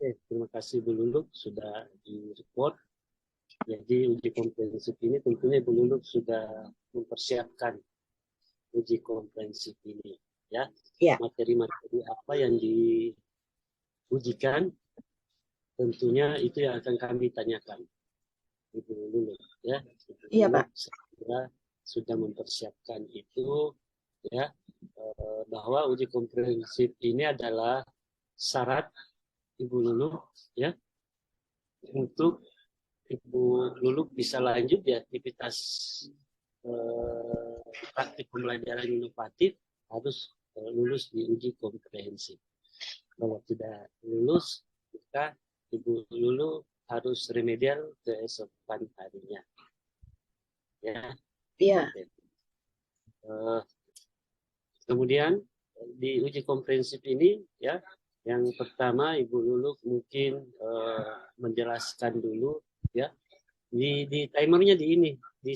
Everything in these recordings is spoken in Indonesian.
Terima kasih Bu Luluk sudah di-report. Jadi uji komprehensif ini tentunya Bu Luluk sudah mempersiapkan uji komprehensif ini. Ya, Ya. materi-materi apa yang diujikan tentunya itu yang akan kami tanyakan. Ibu Luluk, ya. Iya, Pak. Saya sudah mempersiapkan itu, ya, bahwa uji komprehensif ini adalah syarat Ibu Luluk, ya, untuk Ibu Luluk bisa lanjut di aktivitas praktik pembelajaran inovatif harus lulus di uji komprehensif. Kalau tidak lulus, maka Ibu Luluk harus remedial keesokan harinya. Ya. Iya. Kemudian di uji komprehensif ini, ya, yang pertama Ibu Luluk mungkin menjelaskan dulu, ya, di timernya di ini, di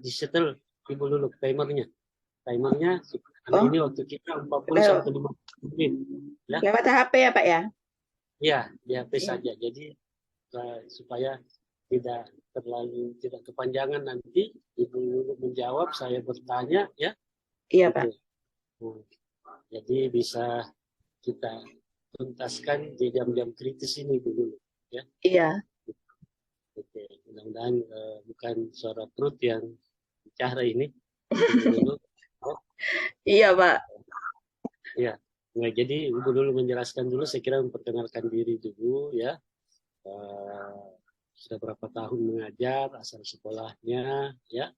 setel Ibu Luluk timernya ini waktu kita 40 sampai 50 menit, ya. Lewat HP ya Pak ya? Iya, di HP Ya. saja. Jadi supaya tidak kepanjangan nanti Ibu Luluk menjawab, saya bertanya, ya. Iya Gitu. Pak. Jadi bisa kita tuntaskan di jam-jam kritis ini dulu, ya. Iya. Oke, mudah-mudahan bukan suara perut yang bicara ini. Dulu. Oh. Iya Pak. Ya, nah, jadi Ibu dulu menjelaskan dulu, saya kira memperkenalkan diri dulu, ya. Sudah berapa tahun mengajar, asal sekolahnya, ya.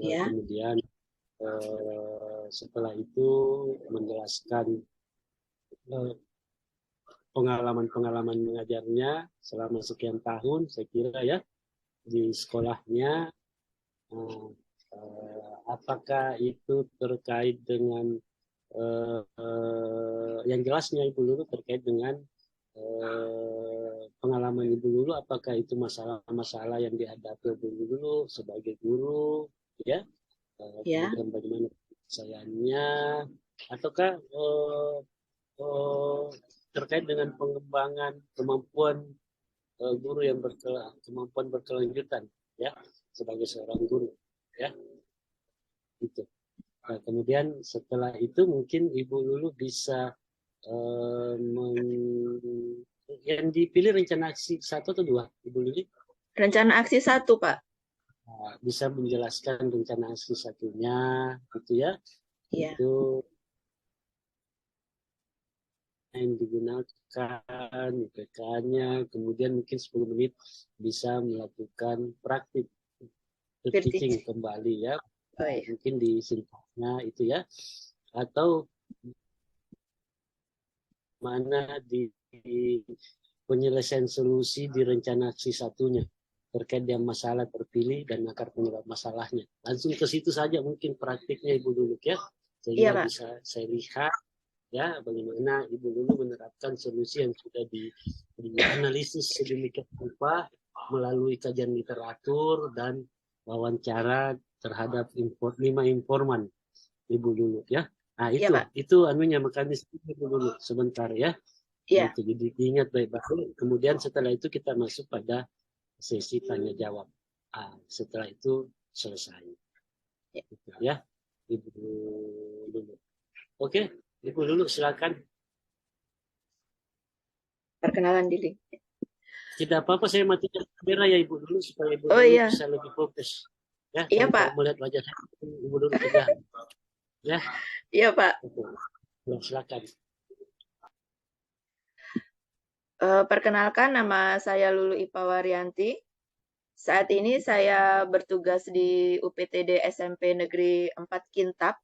Ya. Kemudian setelah itu menjelaskan pengalaman-pengalaman mengajarnya selama sekian tahun, saya kira, ya, di sekolahnya. Apakah itu terkait dengan yang jelasnya Ibu Lulu terkait dengan pengalaman Ibu Lulu, apakah itu masalah-masalah yang dihadapi Ibu Lulu sebagai guru, ya, kemudian bagaimana penyelesaiannya, ataukah terkait dengan pengembangan kemampuan guru yang kemampuan berkelanjutan, ya, sebagai seorang guru, ya, gitu. Nah, kemudian setelah itu mungkin Ibu Lulu bisa yang dipilih rencana aksi 1 atau 2, Ibu Lulu? Rencana aksi 1 Pak. Nah, bisa menjelaskan rencana aksi 1-nya, gitu, ya. Iya. Itu yang digunakan IPK-nya, kemudian mungkin 10 menit bisa melakukan praktik teaching kembali, ya. Mungkin di singkatnya itu, ya, atau mana di penyelesaian solusi di rencana aksi 1-nya terkait dengan masalah terpilih dan akar penyebab masalahnya. Langsung ke situ saja mungkin praktiknya Ibu Lulu, ya. Sehingga bisa saya lihat, ya, bagaimana Ibu Lulu menerapkan solusi yang sudah dianalisis sedemikian rupa melalui kajian literatur dan wawancara terhadap 5 informan Ibu Lulu, ya. Nah, itu anunya mekanisme dulu sebentar, ya. Iya. Itu jadi diingat baik-baik. Kemudian setelah itu kita masuk pada sesi tanya jawab. Setelah itu selesai. Gitu, ya, Ibu Lulu. Oke, Ibu Lulu silakan. Perkenalan diri. Tidak apa-apa, saya matikan kamera ya Ibu Lulu supaya Ibu Lulu bisa lebih fokus. Ya, iya Pak. Melihat wajah saya, Ibu Lulu tegang. Ya. Iya Pak. Silakan. Perkenalkan, nama saya Lulu Ipawarianti. Saat ini saya bertugas di UPTD SMP Negeri 4 Kintab,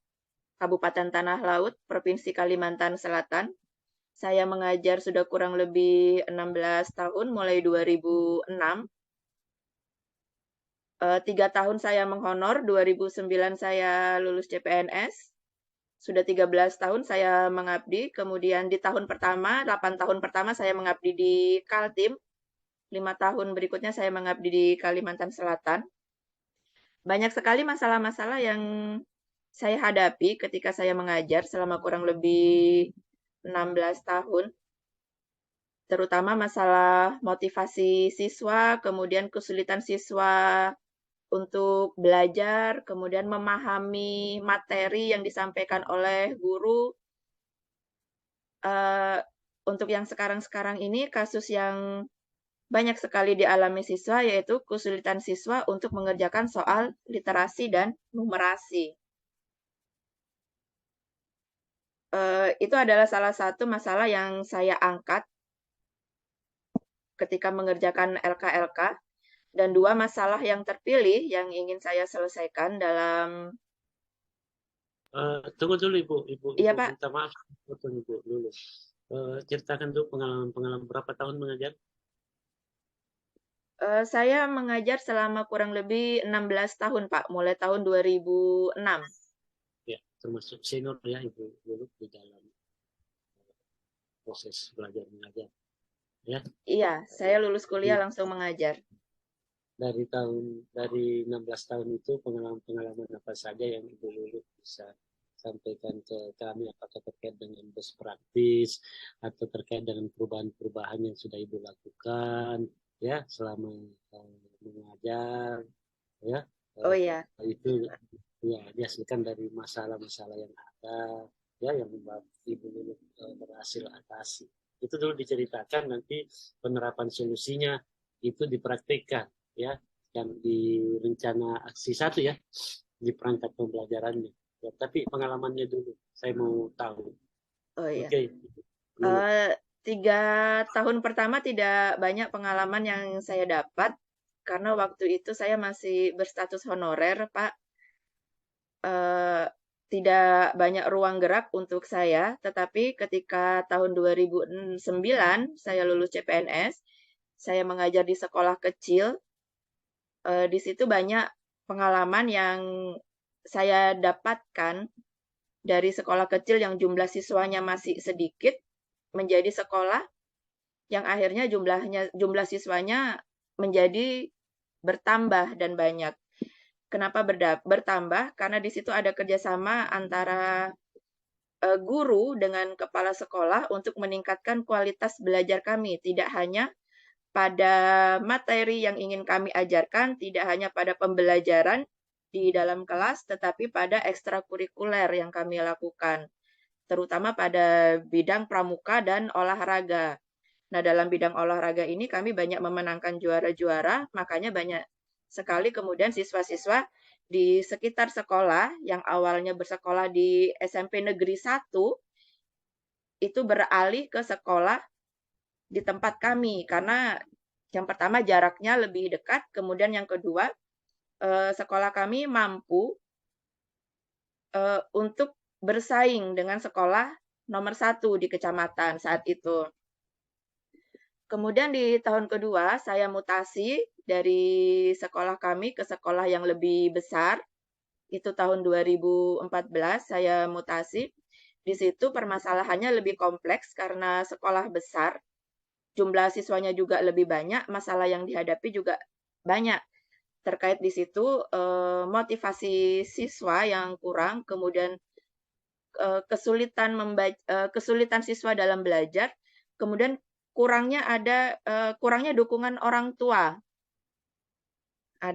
Kabupaten Tanah Laut, Provinsi Kalimantan Selatan. Saya mengajar sudah kurang lebih 16 tahun, mulai 2006. 3 tahun saya menghonor, 2009 saya lulus CPNS. Sudah 13 tahun saya mengabdi, kemudian di tahun pertama, 8 tahun pertama saya mengabdi di Kaltim, 5 tahun berikutnya saya mengabdi di Kalimantan Selatan. Banyak sekali masalah-masalah yang saya hadapi ketika saya mengajar selama kurang lebih 16 tahun, terutama masalah motivasi siswa, kemudian kesulitan siswa untuk belajar, kemudian memahami materi yang disampaikan oleh guru. Untuk yang sekarang-sekarang ini, kasus yang banyak sekali dialami siswa, yaitu kesulitan siswa untuk mengerjakan soal literasi dan numerasi. Itu adalah salah satu masalah yang saya angkat ketika mengerjakan LK-LK, dan dua masalah yang terpilih yang ingin saya selesaikan dalam... Tunggu dulu Ibu, Iya, Ibu Pak. minta maaf, potong Ibu dulu. Ceritakan dulu pengalaman berapa tahun mengajar? Saya mengajar selama kurang lebih 16 tahun, Pak, mulai tahun 2006. Ya, termasuk senior ya Ibu dulu di dalam proses belajar mengajar. Ya, Iya, saya lulus kuliah Di- langsung mengajar. dari 16 tahun itu pengalaman apa saja yang Ibu Lulu bisa sampaikan ke kami, apakah terkait dengan best practice atau terkait dengan perubahan-perubahan yang sudah Ibu lakukan ya selama mengajar ya. Oh iya, Itu ya dihasilkan dari masalah-masalah yang ada ya yang Ibu Lulu berhasil atasi. Itu dulu diceritakan, nanti penerapan solusinya itu dipraktikkan ya, yang di rencana aksi 1 ya, di perangkat pembelajarannya ya. Tapi pengalamannya dulu saya mau tahu. oh iya. Oke, dulu. 3 tahun pertama tidak banyak pengalaman yang saya dapat, karena waktu itu saya masih berstatus honorer, Pak. Eh, Tidak banyak ruang gerak untuk saya, tetapi ketika tahun 2009 saya lulus CPNS, saya mengajar di sekolah kecil. Di situ banyak pengalaman yang saya dapatkan dari sekolah kecil yang jumlah siswanya masih sedikit menjadi sekolah yang akhirnya jumlah siswanya menjadi bertambah dan banyak. Kenapa bertambah? Karena di situ ada kerjasama antara guru dengan kepala sekolah untuk meningkatkan kualitas belajar kami. Tidak hanya pada materi yang ingin kami ajarkan, tidak hanya pada pembelajaran di dalam kelas, tetapi pada ekstrakurikuler yang kami lakukan, terutama pada bidang pramuka dan olahraga. Nah, dalam bidang olahraga ini kami banyak memenangkan juara-juara, makanya banyak sekali kemudian siswa-siswa di sekitar sekolah yang awalnya bersekolah di SMP Negeri 1 itu beralih ke sekolah di tempat kami, karena yang pertama jaraknya lebih dekat, kemudian yang kedua sekolah kami mampu untuk bersaing dengan sekolah nomor 1 di kecamatan saat itu. Kemudian di tahun kedua saya mutasi dari sekolah kami ke sekolah yang lebih besar. Itu tahun 2014 saya mutasi. Di situ permasalahannya lebih kompleks karena sekolah besar, jumlah siswanya juga lebih banyak, masalah yang dihadapi juga banyak. Terkait di situ motivasi siswa yang kurang, kemudian kesulitan siswa dalam belajar, kemudian kurangnya dukungan orang tua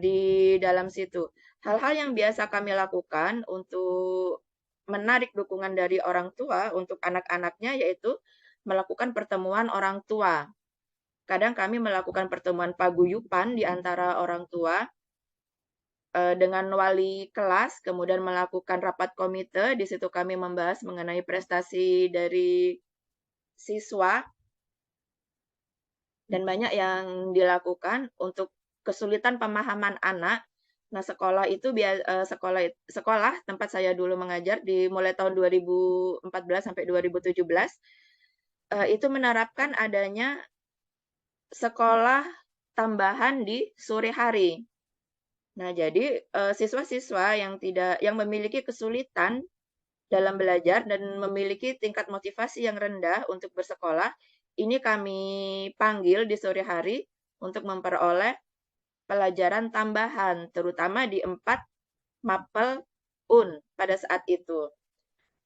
di dalam situ. Hal-hal yang biasa kami lakukan untuk menarik dukungan dari orang tua untuk anak-anaknya yaitu melakukan pertemuan orang tua. Kadang kami melakukan pertemuan paguyuban di antara orang tua dengan wali kelas, kemudian melakukan rapat komite. Di situ kami membahas mengenai prestasi dari siswa, dan banyak yang dilakukan untuk kesulitan pemahaman anak. Nah, sekolah itu sekolah tempat saya dulu mengajar di mulai tahun 2014 sampai 2017 itu menerapkan adanya sekolah tambahan di sore hari. Nah, jadi siswa-siswa yang memiliki kesulitan dalam belajar dan memiliki tingkat motivasi yang rendah untuk bersekolah, ini kami panggil di sore hari untuk memperoleh pelajaran tambahan, terutama di 4 mapel UN pada saat itu.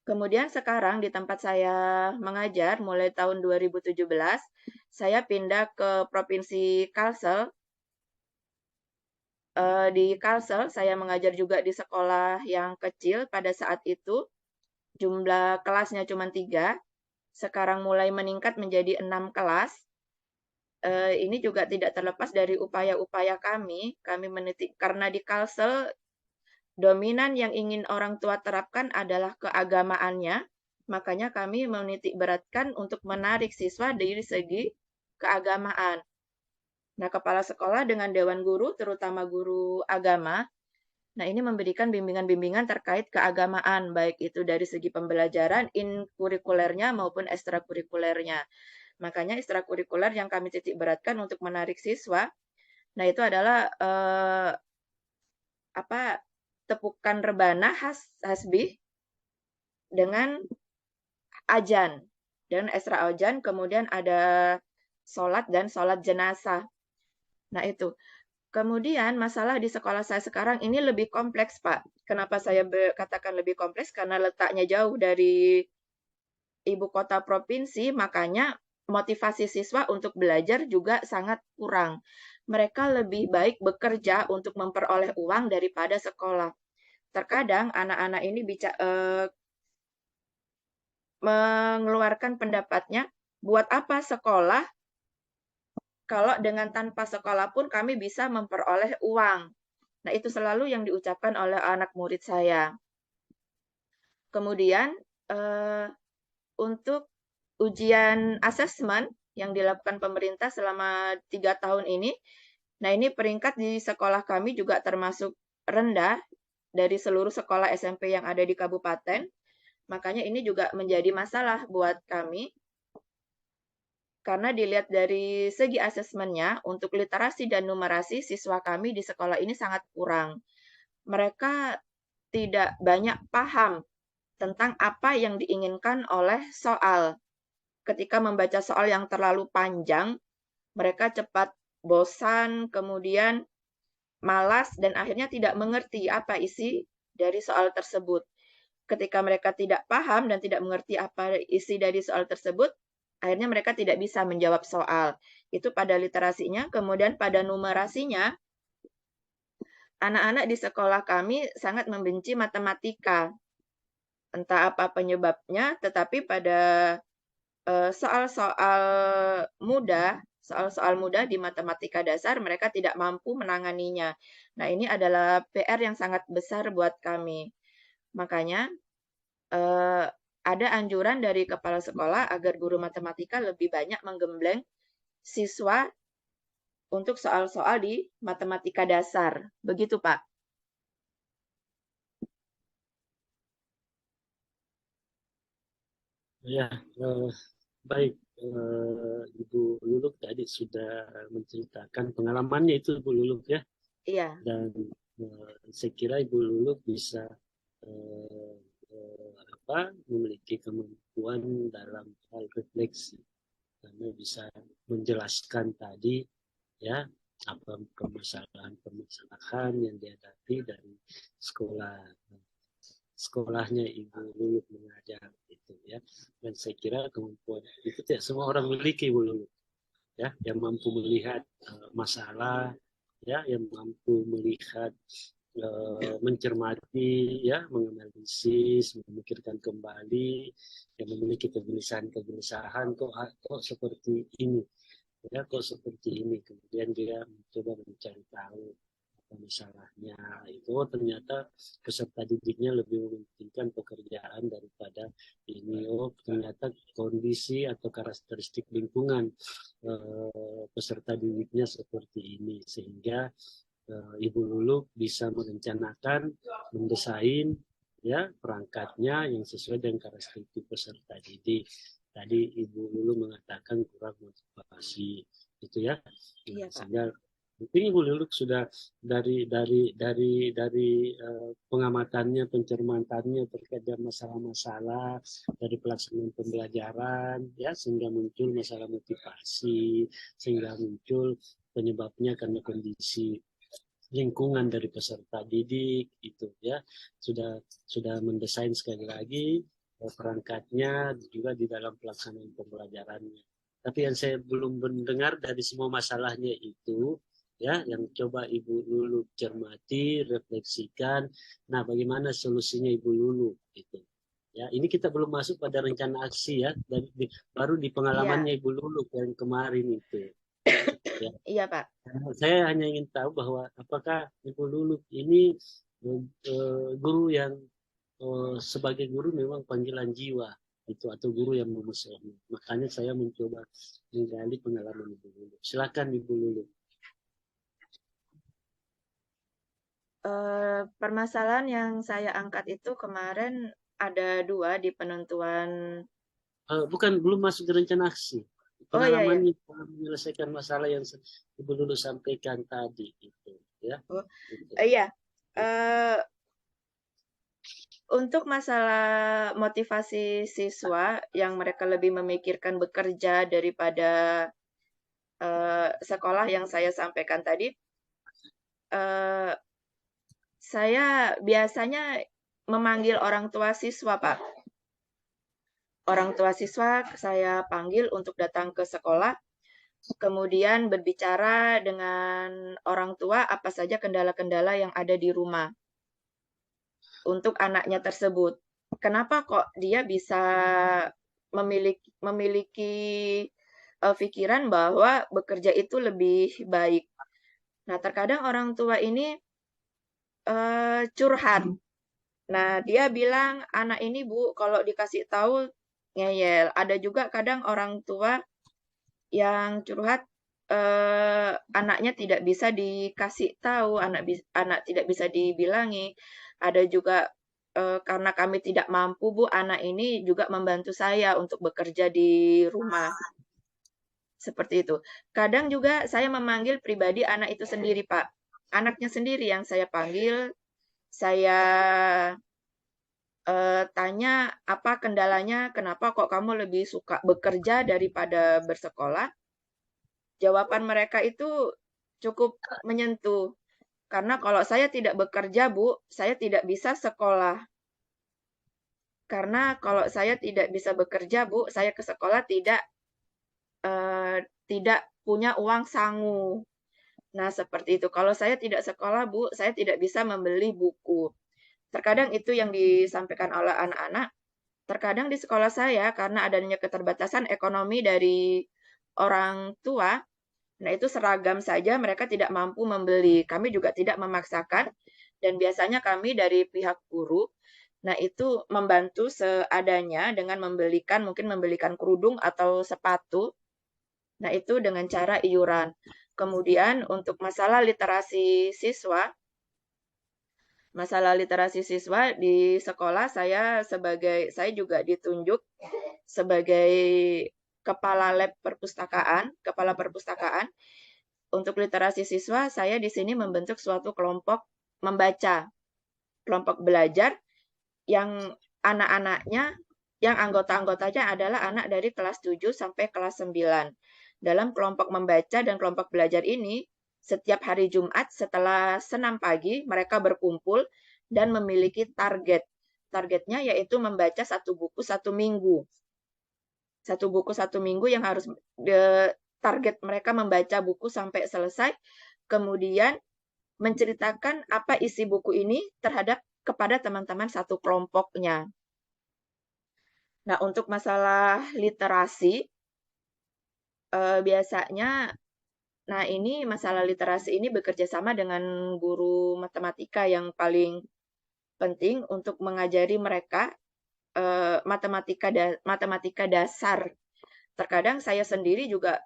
Kemudian sekarang di tempat saya mengajar mulai tahun 2017, saya pindah ke Provinsi Kalsel. Di Kalsel saya mengajar juga di sekolah yang kecil pada saat itu. Jumlah kelasnya cuma 3, sekarang mulai meningkat menjadi 6 kelas. Ini juga tidak terlepas dari upaya-upaya kami menitik karena di Kalsel dominan yang ingin orang tua terapkan adalah keagamaannya, makanya kami menitik beratkan untuk menarik siswa dari segi keagamaan. Nah, kepala sekolah dengan dewan guru, terutama guru agama, nah ini memberikan bimbingan-bimbingan terkait keagamaan, baik itu dari segi pembelajaran, in-kurikulernya maupun ekstrakurikulernya. Makanya ekstrakurikuler yang kami titik beratkan untuk menarik siswa, nah itu adalah tepukan rebana hasbih dengan ajan. Dan ekstra ajan kemudian ada sholat dan sholat jenazah. Nah itu. Kemudian masalah di sekolah saya sekarang ini lebih kompleks, Pak. Kenapa saya katakan lebih kompleks? Karena letaknya jauh dari ibu kota provinsi, makanya motivasi siswa untuk belajar juga sangat kurang. Mereka lebih baik bekerja untuk memperoleh uang daripada sekolah. Terkadang anak-anak ini mengeluarkan pendapatnya, buat apa sekolah kalau dengan tanpa sekolah pun kami bisa memperoleh uang. Nah, itu selalu yang diucapkan oleh anak murid saya. Kemudian, untuk ujian asesmen yang dilakukan pemerintah selama 3 tahun ini, nah ini peringkat di sekolah kami juga termasuk rendah dari seluruh sekolah SMP yang ada di kabupaten. Makanya ini juga menjadi masalah buat kami, karena dilihat dari segi asesmennya, untuk literasi dan numerasi siswa kami di sekolah ini sangat kurang. Mereka tidak banyak paham tentang apa yang diinginkan oleh soal. Ketika membaca soal yang terlalu panjang, mereka cepat bosan, kemudian malas, dan akhirnya tidak mengerti apa isi dari soal tersebut. Ketika mereka tidak paham dan tidak mengerti apa isi dari soal tersebut, akhirnya mereka tidak bisa menjawab soal. Itu pada literasinya. Kemudian pada numerasinya, anak-anak di sekolah kami sangat membenci matematika. Entah apa penyebabnya, tetapi pada soal-soal mudah di matematika dasar, mereka tidak mampu menanganinya. Nah, ini adalah PR yang sangat besar buat kami. Makanya, ada anjuran dari kepala sekolah agar guru matematika lebih banyak menggembleng siswa untuk soal-soal di matematika dasar. Begitu, Pak. Ya, baik. Ibu Luluk tadi sudah menceritakan pengalamannya itu, Ibu Luluk ya. Iya. Dan saya kira Ibu Luluk bisa memiliki kemampuan dalam hal refleksi, karena bisa menjelaskan tadi ya apa permasalahan yang dihadapi dari sekolahnya Ibu Luluk mengajar itu ya. Dan saya kira kemampuan itu tidak semua orang miliki, Ibu Luluk ya, yang mampu melihat masalah ya, yang mampu melihat mencermati ya, menganalisis, memikirkan kembali, yang memiliki kegelisahan kok seperti ini ya, kok seperti ini, kemudian dia mencoba mencari tahu apa masalahnya. Itu ternyata peserta didiknya lebih mementingkan pekerjaan daripada ini. Oh, ternyata kondisi atau karakteristik lingkungan peserta didiknya seperti ini, sehingga Ibu Lulu bisa merencanakan, mendesain ya perangkatnya yang sesuai dengan karakteristik peserta didik. Tadi Ibu Lulu mengatakan kurang motivasi, gitu ya. Iya, Pak. Sehingga mungkin Ibu Lulu sudah dari pengamatannya, pencermatannya terkait dengan masalah-masalah dari pelaksanaan pembelajaran, ya, sehingga muncul masalah motivasi, sehingga muncul penyebabnya karena kondisi lingkungan dari peserta didik itu ya, sudah mendesain sekali lagi perangkatnya, juga di dalam pelaksanaan pembelajarannya. Tapi yang saya belum mendengar dari semua masalahnya itu, ya, yang coba Ibu Lulu cermati, refleksikan. Nah, bagaimana solusinya Ibu Lulu itu? Ya, ini kita belum masuk pada rencana aksi ya, dan baru di Iya, pengalamannya Ibu Lulu yang kemarin itu. Ya, iya Pak. saya hanya ingin tahu bahwa apakah Ibu Lulu ini guru yang sebagai guru memang panggilan jiwa itu, atau guru yang memusuhi. Makanya saya mencoba menggali pengalaman Ibu Lulu. Silakan Ibu Lulu. Permasalahan yang saya angkat itu kemarin ada dua di penentuan. Bukan, belum masuk ke rencana aksi. Oh iya ya. Pengalamannya menyelesaikan masalah yang Ibu Lulu sampaikan tadi itu, ya. Oh Itu. iya. Eh, untuk masalah motivasi siswa yang mereka lebih memikirkan bekerja daripada sekolah yang saya sampaikan tadi, eh, saya biasanya memanggil orang tua siswa, Pak. Orang tua siswa saya panggil untuk datang ke sekolah, kemudian berbicara dengan orang tua apa saja kendala-kendala yang ada di rumah untuk anaknya tersebut. Kenapa kok dia bisa memiliki pikiran bahwa bekerja itu lebih baik. Nah, terkadang orang tua ini curhat. Nah, dia bilang, anak ini Bu, kalau dikasih tahu ngeyel. Ada juga kadang orang tua yang curhat, anaknya tidak bisa dikasih tahu, anak tidak bisa dibilangi. Ada juga, karena kami tidak mampu Bu, anak ini juga membantu saya untuk bekerja di rumah. Seperti itu. Kadang juga saya memanggil pribadi anak itu sendiri, Pak. Anaknya sendiri yang saya panggil, saya tanya apa kendalanya, kenapa kok kamu lebih suka bekerja daripada bersekolah? Jawaban mereka itu cukup menyentuh. Karena kalau saya tidak bekerja, Bu, saya tidak bisa sekolah. Karena kalau saya tidak bisa bekerja, Bu, saya ke sekolah tidak punya uang sangu. Nah, seperti itu. Kalau saya tidak sekolah, Bu, saya tidak bisa membeli buku. Terkadang itu yang disampaikan oleh anak-anak. Terkadang di sekolah saya, karena adanya keterbatasan ekonomi dari orang tua, nah itu seragam saja mereka tidak mampu membeli. Kami juga tidak memaksakan, dan biasanya kami dari pihak guru, nah itu membantu seadanya dengan mungkin membelikan kerudung atau sepatu. Nah itu dengan cara iuran. Kemudian untuk masalah literasi siswa di sekolah saya juga ditunjuk sebagai kepala perpustakaan. Untuk literasi siswa, saya di sini membentuk suatu kelompok membaca, kelompok belajar yang anak-anaknya, yang anggota-anggotanya adalah anak dari kelas 7 sampai kelas 9. Dalam kelompok membaca dan kelompok belajar ini, setiap hari Jumat setelah senam pagi, mereka berkumpul dan memiliki target. Targetnya yaitu membaca satu buku satu minggu. Satu buku satu minggu yang harus target mereka membaca buku sampai selesai, kemudian menceritakan apa isi buku ini kepada teman-teman satu kelompoknya. Nah, untuk masalah literasi, biasanya, nah ini masalah literasi ini bekerja sama dengan guru matematika yang paling penting untuk mengajari mereka matematika dasar. Terkadang saya sendiri juga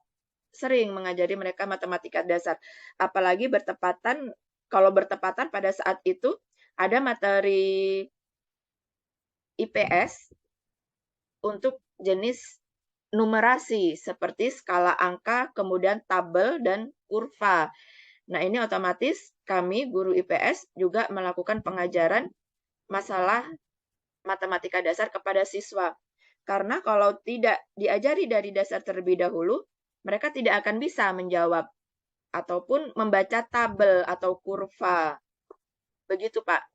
sering mengajari mereka matematika dasar. Apalagi kalau bertepatan pada saat itu ada materi IPS untuk jenis numerasi seperti skala angka, kemudian tabel dan kurva. Nah, ini otomatis kami guru IPS juga melakukan pengajaran masalah matematika dasar kepada siswa. Karena kalau tidak diajari dari dasar terlebih dahulu, mereka tidak akan bisa menjawab ataupun membaca tabel atau kurva. Begitu, Pak.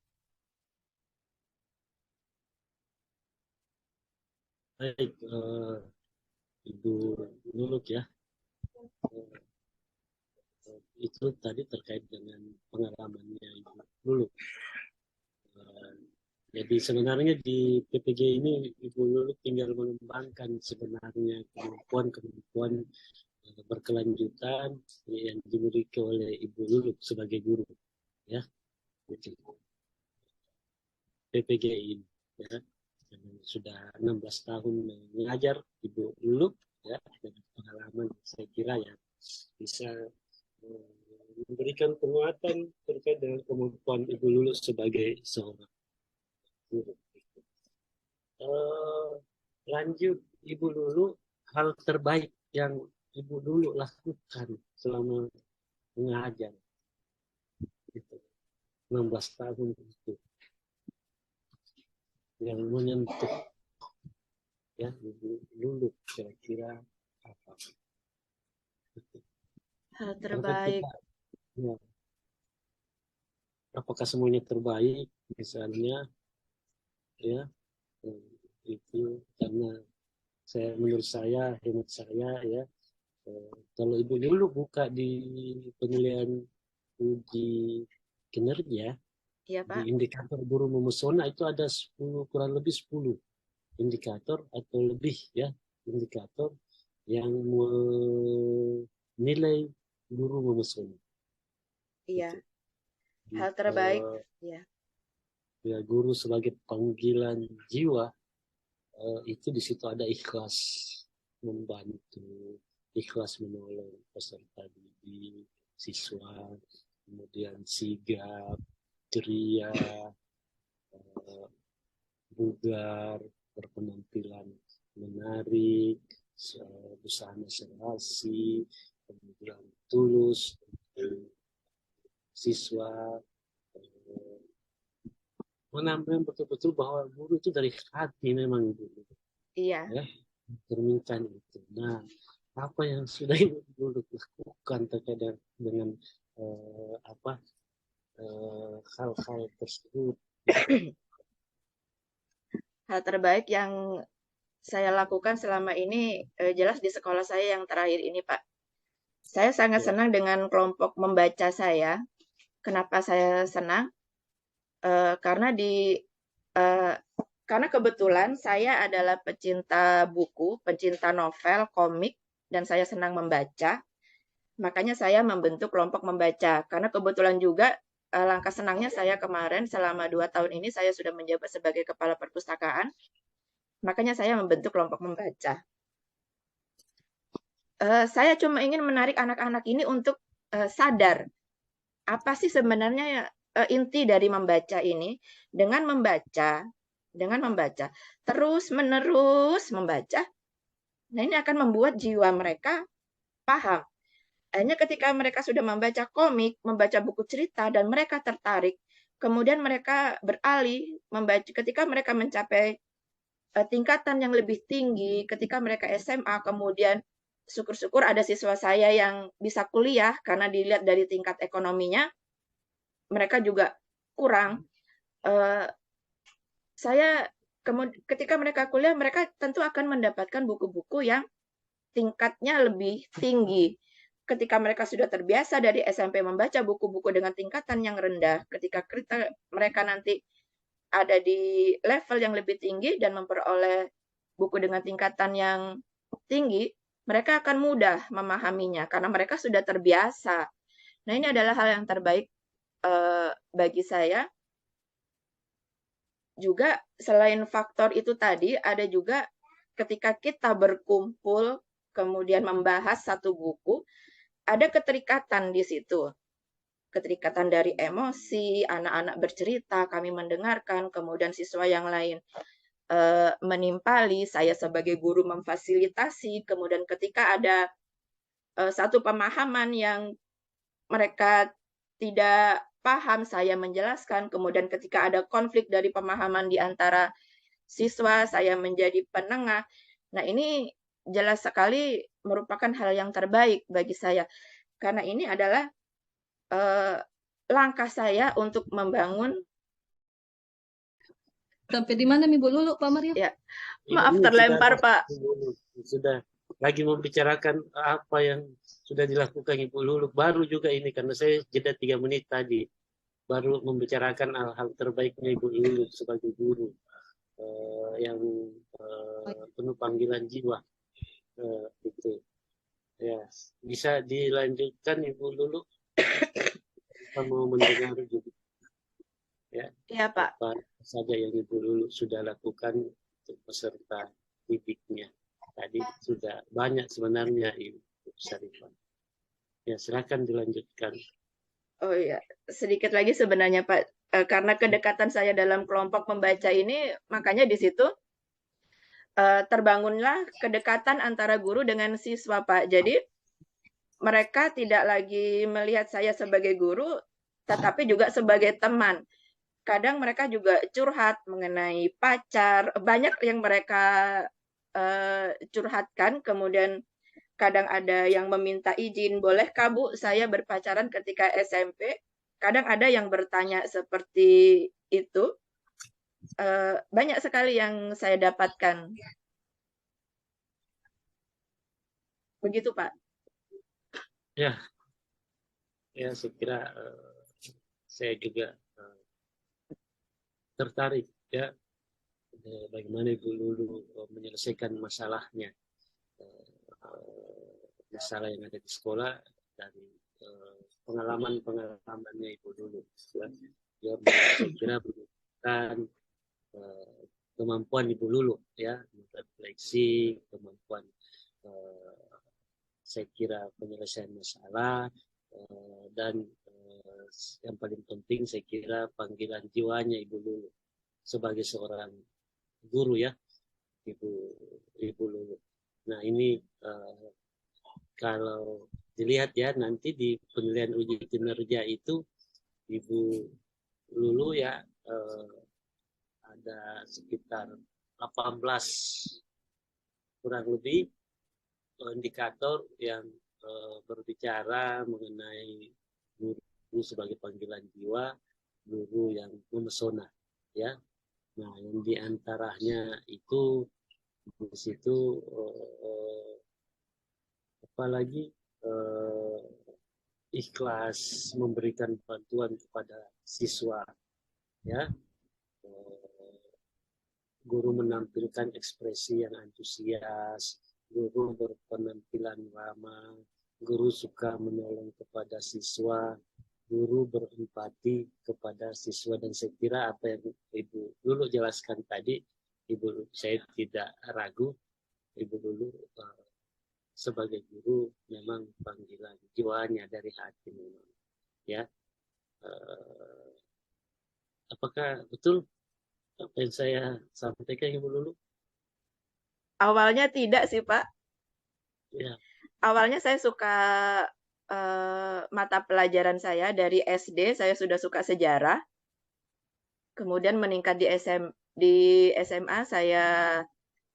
Baik, Ibu Luluk ya. Itu tadi terkait dengan pengalamannya Ibu Luluk. Eh, Jadi sebenarnya di PPG ini Ibu Luluk tinggal mengembangkan sebenarnya kemampuan-kemampuan berkelanjutan yang dimiliki oleh Ibu Luluk sebagai guru ya. Gitu. PPG ini ya. Sudah 16 tahun mengajar Ibu Luluk ya, dengan pengalaman saya kira ya bisa memberikan penguatan terkait dengan kemampuan Ibu Luluk sebagai seorang guru. Uh, Lanjut Ibu Luluk, hal terbaik yang Ibu Luluk lakukan selama mengajar itu 16 tahun itu yang menyentuh ya Ibu Luluk kira-kira apa? Hal Karena terbaik. kita ya, apakah semuanya terbaik misalnya ya itu karena menurut saya hemat saya ya kalau Ibu dulu buka di penilaian uji kinerja Iya, di Pak. indikator guru memesona itu ada 10 kurang lebih 10 indikator atau lebih ya indikator yang menilai guru memesona Iya, itu. hal terbaik. Uh, Ya, ya guru sebagai panggilan jiwa itu di situ ada ikhlas membantu, ikhlas menolong peserta didik, siswa, kemudian sigap, ceria, bugar, berpenampilan menarik, busana serasi, kemudian tulus, siswa, menampilkan betul-betul bahwa guru itu dari hati memang guru. iya. Ya, cerminkan itu. Nah, apa yang sudah Ibu dulu lakukan terkait dengan apa hal-hal tersebut? Hal terbaik yang saya lakukan selama ini jelas di sekolah saya yang terakhir ini, Pak. Saya sangat Ya, senang dengan kelompok membaca saya. Kenapa saya senang? Karena uh, karena kebetulan saya adalah pecinta buku, pecinta novel, komik, dan saya senang membaca. Makanya saya membentuk kelompok membaca. Karena kebetulan juga langkah senangnya saya kemarin selama 2 tahun ini saya sudah menjabat sebagai kepala perpustakaan. Makanya saya membentuk kelompok membaca. Saya cuma ingin menarik anak-anak ini untuk sadar apa sih sebenarnya inti dari membaca ini. Dengan membaca terus menerus membaca, nah ini akan membuat jiwa mereka paham. Akhirnya ketika mereka sudah membaca komik, membaca buku cerita dan mereka tertarik, kemudian mereka beralih membaca ketika mereka mencapai tingkatan yang lebih tinggi, ketika mereka SMA, kemudian syukur-syukur ada siswa saya yang bisa kuliah karena dilihat dari tingkat ekonominya, mereka juga kurang. Saya ketika mereka kuliah, mereka tentu akan mendapatkan buku-buku yang tingkatnya lebih tinggi. Ketika mereka sudah terbiasa dari SMP membaca buku-buku dengan tingkatan yang rendah, ketika mereka nanti ada di level yang lebih tinggi dan memperoleh buku dengan tingkatan yang tinggi, mereka akan mudah memahaminya karena mereka sudah terbiasa. Nah, ini adalah hal yang terbaik bagi saya. Juga selain faktor itu tadi, ada juga ketika kita berkumpul kemudian membahas satu buku, ada keterikatan di situ. Keterikatan dari emosi, anak-anak bercerita, kami mendengarkan, kemudian siswa yang lain menimpali, saya sebagai guru memfasilitasi, kemudian ketika ada satu pemahaman yang mereka tidak paham, saya menjelaskan, kemudian ketika ada konflik dari pemahaman di antara siswa, saya menjadi penengah. Nah, ini jelas sekali merupakan hal yang terbaik bagi saya, karena ini adalah langkah saya untuk membangun Sampai di mana Ibu Lulu, Pak Mario? Ya, Ini maaf sudah terlempar, Pak. sudah lagi membicarakan apa yang sudah dilakukan Ibu Lulu. Baru juga ini karena saya jeda 3 menit tadi. Baru membicarakan hal-hal terbaiknya Ibu Lulu sebagai guru yang penuh panggilan jiwa. Itu ya, bisa dilanjutkan Ibu Lulu. Kita mau mendengar juga ya, Iya, Pak. apa saja yang Ibu Lulu sudah lakukan untuk peserta didiknya. Tadi sudah banyak sebenarnya Ibu Syarifah. Ya, silakan dilanjutkan. Oh iya, sedikit lagi sebenarnya Pak. Karena kedekatan saya dalam kelompok membaca ini, makanya di situ terbangunlah kedekatan antara guru dengan siswa, Pak. Jadi mereka tidak lagi melihat saya sebagai guru, tetapi juga sebagai teman. Kadang mereka juga curhat mengenai pacar, banyak yang mereka curhatkan, kemudian kadang ada yang meminta izin, bolehkah Bu saya berpacaran ketika SMP? Kadang ada yang bertanya seperti itu. Banyak sekali yang saya dapatkan. Begitu Pak. Ya, ya saya kira saya juga tertarik ya bagaimana Ibu Lulu menyelesaikan masalahnya, masalah yang ada di sekolah dari pengalamannya Ibu Lulu. Ya, saya kira bukan kemampuan Ibu Lulu ya, refleksi, kemampuan saya kira penyelesaian masalah dan yang paling penting saya kira panggilan jiwanya Ibu Lulu sebagai seorang guru ya, Ibu Lulu. Nah ini kalau dilihat ya nanti di penilaian uji kinerja itu Ibu Lulu ya ada sekitar 18 kurang lebih indikator yang berbicara mengenai guru sebagai panggilan jiwa, guru yang memesona ya. Nah, yang diantaranya itu di situ apalagi ikhlas memberikan bantuan kepada siswa ya. Guru menampilkan ekspresi yang antusias, guru berpenampilan ramah, guru suka menolong kepada siswa, guru berempati kepada siswa, dan saya kira apa yang Ibu Lulu jelaskan tadi, saya tidak ragu, Ibu Lulu sebagai guru memang panggilan jiwanya dari hati memang, ya. Apakah betul apa yang saya sampaikan Ibu Lulu? Awalnya tidak sih Pak. Ya. Awalnya saya suka mata pelajaran saya dari SD, saya sudah suka sejarah. Kemudian meningkat di SMA saya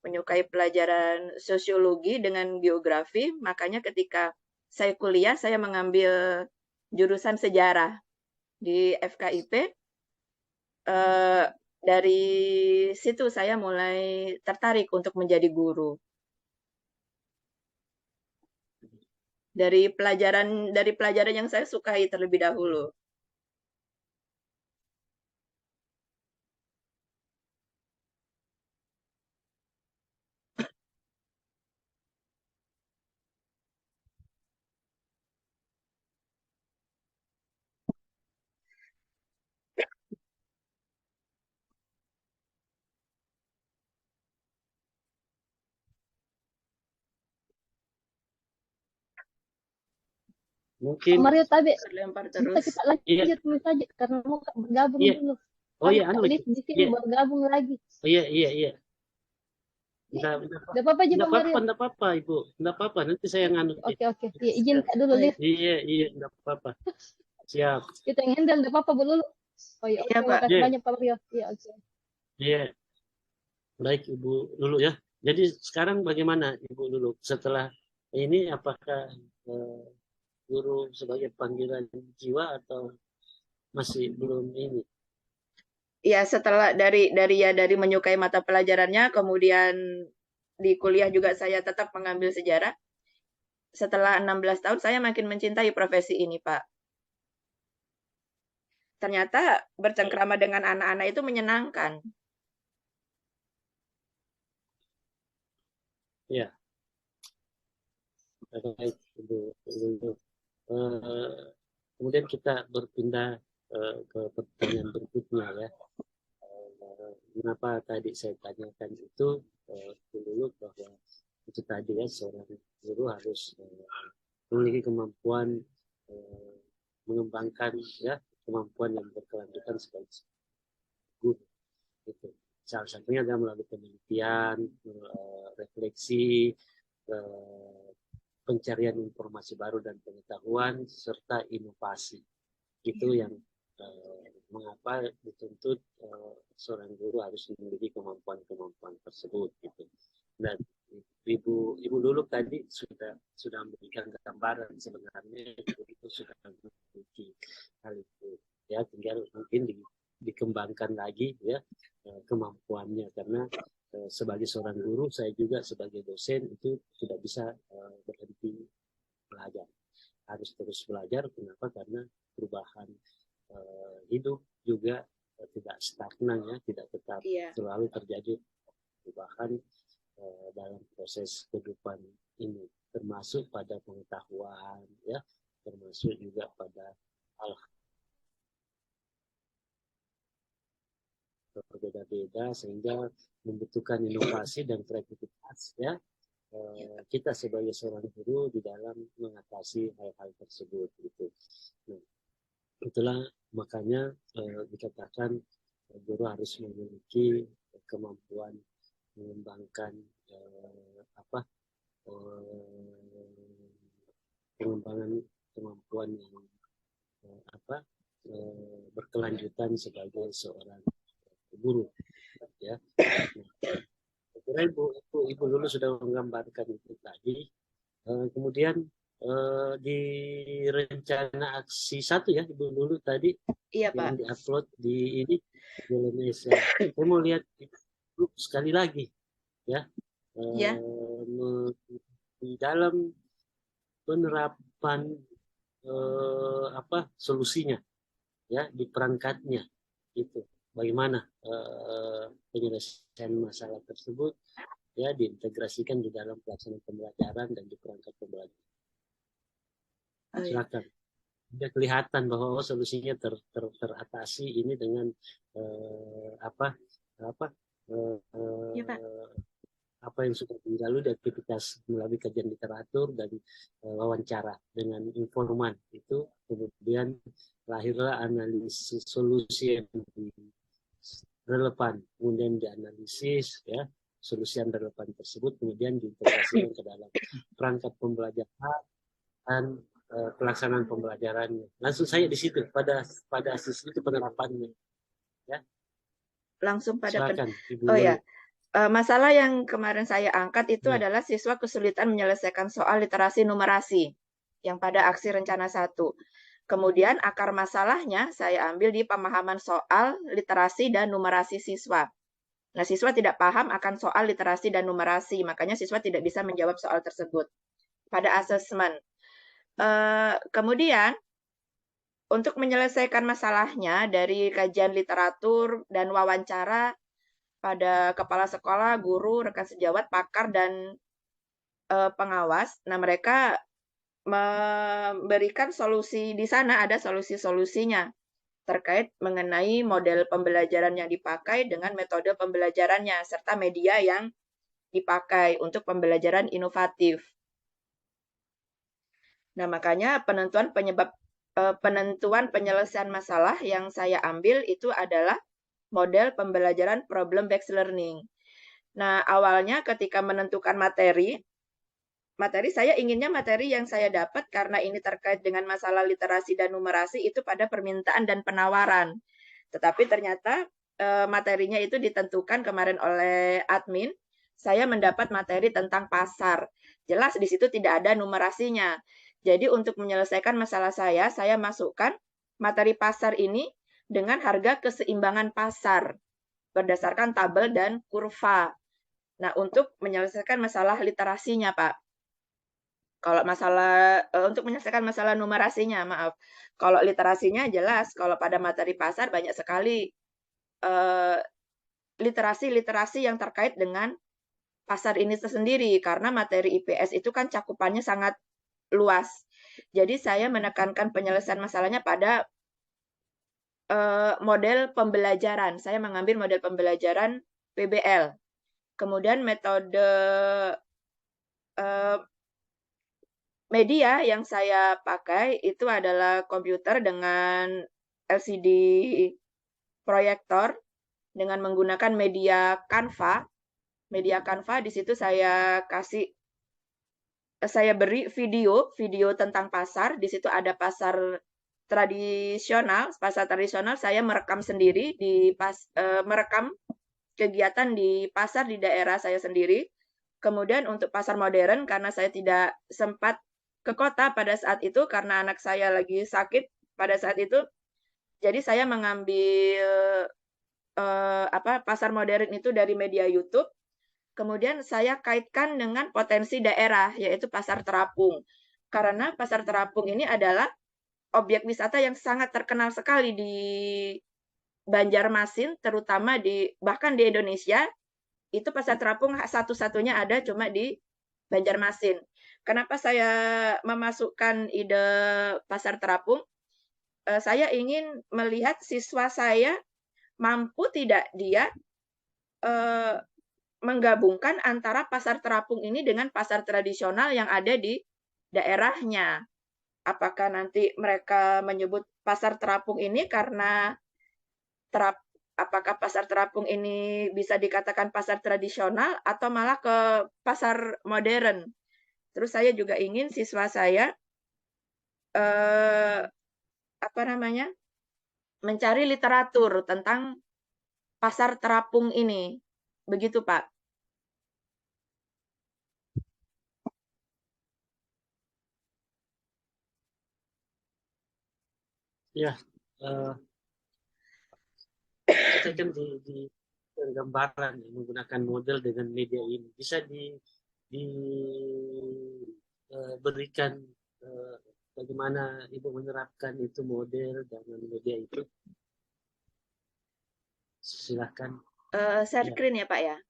menyukai pelajaran sosiologi dengan geografi, makanya ketika saya kuliah saya mengambil jurusan sejarah di FKIP. Dari situ saya mulai tertarik untuk menjadi guru. Dari pelajaran yang saya sukai terlebih dahulu. Mungkin Mario tadi terlempar bisa terus. kita lanjut saja karena mau bergabung dulu. Oh iya, Kak Liz di sini bergabung lagi. Oh iya. Enggak apa-apa enggak apa-apa Ibu. Enggak apa-apa, nanti saya nganu. Oke. Ya, izin Kak dulu, Liz. Iya, enggak apa-apa. Siap. Kita yang handle, enggak apa-apa Bu Lulu. Oh iya, Iya, Pak. Makasih banyak Pak Mario. Iya, oke. Iya. Baik Ibu Lulu ya. Jadi sekarang bagaimana Ibu Lulu setelah ini, apakah guru sebagai panggilan jiwa atau masih belum ini? Ya, setelah dari menyukai mata pelajarannya, kemudian di kuliah juga saya tetap mengambil sejarah. Setelah 16 tahun saya makin mencintai profesi ini, Pak. Ternyata bercengkrama dengan anak-anak itu menyenangkan. Ya, baik, Ibu Lulu. Kemudian kita berpindah ke pertanyaan berikutnya ya. Kenapa tadi saya tanyakan itu dulu bahwa itu tadi ya, seorang guru harus memiliki kemampuan mengembangkan ya kemampuan yang berkelanjutan sebagai guru itu. Salah satunya adalah melalui penelitian, refleksi, pencarian informasi baru dan pengetahuan serta inovasi. Itu yang mengapa dituntut seorang guru harus memiliki kemampuan-kemampuan tersebut gitu. Dan Ibu Lulu tadi sudah memberikan gambaran sebenarnya itu sudah memiliki hal itu ya, tinggal mungkin dikembangkan lagi ya kemampuannya, karena sebagai seorang guru saya juga sebagai dosen itu tidak bisa berhenti belajar, harus terus belajar. Kenapa? Karena perubahan hidup juga tidak stagnan ya, tidak tetap selalu terjadi perubahan dalam proses kehidupan ini, termasuk pada pengetahuan ya, termasuk juga pada hal berbeda-beda sehingga membutuhkan inovasi dan kreativitas ya kita sebagai seorang guru di dalam mengatasi hal-hal tersebut gitu. Nah, itulah makanya dikatakan guru harus memiliki kemampuan mengembangkan pengembangan kemampuan yang berkelanjutan sebagai seorang guru ya. Nah, Ibu Lulu sudah menggambarkan itu tadi. Kemudian di rencana aksi 1 ya Ibu Lulu tadi Iya, yang Pak. diupload di Indonesia. Saya mau lihat itu sekali lagi ya. Di dalam penerapan solusinya ya di perangkatnya itu bagaimana penyelesaian masalah tersebut ya diintegrasikan di dalam pelaksanaan pembelajaran dan di perangkat pembelajaran. Silakan. Sudah kelihatan bahwa solusinya teratasi ini dengan apa yang sudah dilalui di aktivitas melalui kajian literatur dan wawancara dengan informan itu, kemudian lahirlah analisis solusi yang relevan, kemudian dianalisis ya solusi yang relevan tersebut kemudian diintegrasikan ke dalam perangkat pembelajaran dan pelaksanaan pembelajarannya. Langsung saya di situ pada sisi itu penerapannya ya. Langsung pada Ibu ya. Masalah yang kemarin saya angkat itu adalah siswa kesulitan menyelesaikan soal literasi numerasi yang pada aksi rencana 1. Kemudian akar masalahnya saya ambil di pemahaman soal literasi dan numerasi siswa. Nah, siswa tidak paham akan soal literasi dan numerasi, makanya siswa tidak bisa menjawab soal tersebut pada asesmen. Kemudian untuk menyelesaikan masalahnya dari kajian literatur dan wawancara pada kepala sekolah, guru, rekan sejawat, pakar, dan pengawas. Nah, mereka memberikan solusi di sana, ada solusi-solusinya terkait mengenai model pembelajaran yang dipakai dengan metode pembelajarannya, serta media yang dipakai untuk pembelajaran inovatif. Nah, makanya penentuan penyelesaian masalah yang saya ambil itu adalah model pembelajaran problem-based learning. Nah, awalnya ketika menentukan materi saya inginnya materi yang saya dapat karena ini terkait dengan masalah literasi dan numerasi itu pada permintaan dan penawaran. Tetapi ternyata materinya itu ditentukan kemarin oleh admin, saya mendapat materi tentang pasar. Jelas di situ tidak ada numerasinya. Jadi untuk menyelesaikan masalah saya masukkan materi pasar ini dengan harga keseimbangan pasar berdasarkan tabel dan kurva. Nah, untuk menyelesaikan masalah literasinya, Pak. Kalau masalah untuk menyelesaikan masalah numerasinya, maaf. Kalau literasinya jelas, kalau pada materi pasar banyak sekali literasi-literasi yang terkait dengan pasar ini tersendiri karena materi IPS itu kan cakupannya sangat luas. Jadi saya menekankan penyelesaian masalahnya pada model pembelajaran. Saya mengambil model pembelajaran PBL. Kemudian metode media yang saya pakai itu adalah komputer dengan LCD proyektor dengan menggunakan media Canva. Media Canva di situ saya beri video tentang pasar. Di situ ada pasar tradisional. Pasar tradisional saya merekam sendiri merekam kegiatan di pasar di daerah saya sendiri. Kemudian untuk pasar modern karena saya tidak sempat ke kota pada saat itu karena anak saya lagi sakit pada saat itu. Jadi saya mengambil pasar modern itu dari media YouTube. Kemudian saya kaitkan dengan potensi daerah, yaitu pasar terapung. Karena pasar terapung ini adalah objek wisata yang sangat terkenal sekali di Banjarmasin, terutama bahkan di Indonesia, itu pasar terapung satu-satunya ada cuma di Banjarmasin. Kenapa saya memasukkan ide pasar terapung? Saya ingin melihat siswa saya mampu tidak dia menggabungkan antara pasar terapung ini dengan pasar tradisional yang ada di daerahnya. Apakah nanti mereka menyebut pasar terapung ini karena apakah pasar terapung ini bisa dikatakan pasar tradisional atau malah ke pasar modern. Terus saya juga ingin siswa saya mencari literatur tentang pasar terapung ini. Begitu, Pak. Ya, kita kan di gambaran menggunakan model dengan media ini bisa diberikan bagaimana Ibu menerapkan itu model dengan media itu. Silahkan. Share screen ya, Pak ya?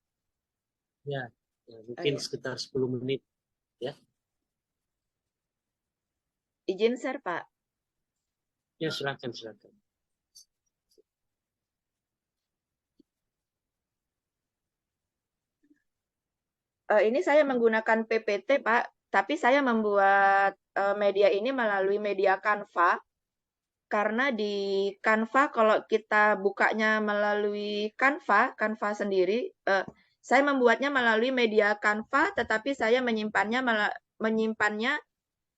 Ya, mungkin sekitar 10 menit ya. Izin share, Pak. Ya, silakan. Ini saya menggunakan PPT, Pak, tapi saya membuat media ini melalui media Canva. Karena di Canva kalau kita bukanya melalui Canva sendiri, saya membuatnya melalui media Canva, tetapi saya menyimpannya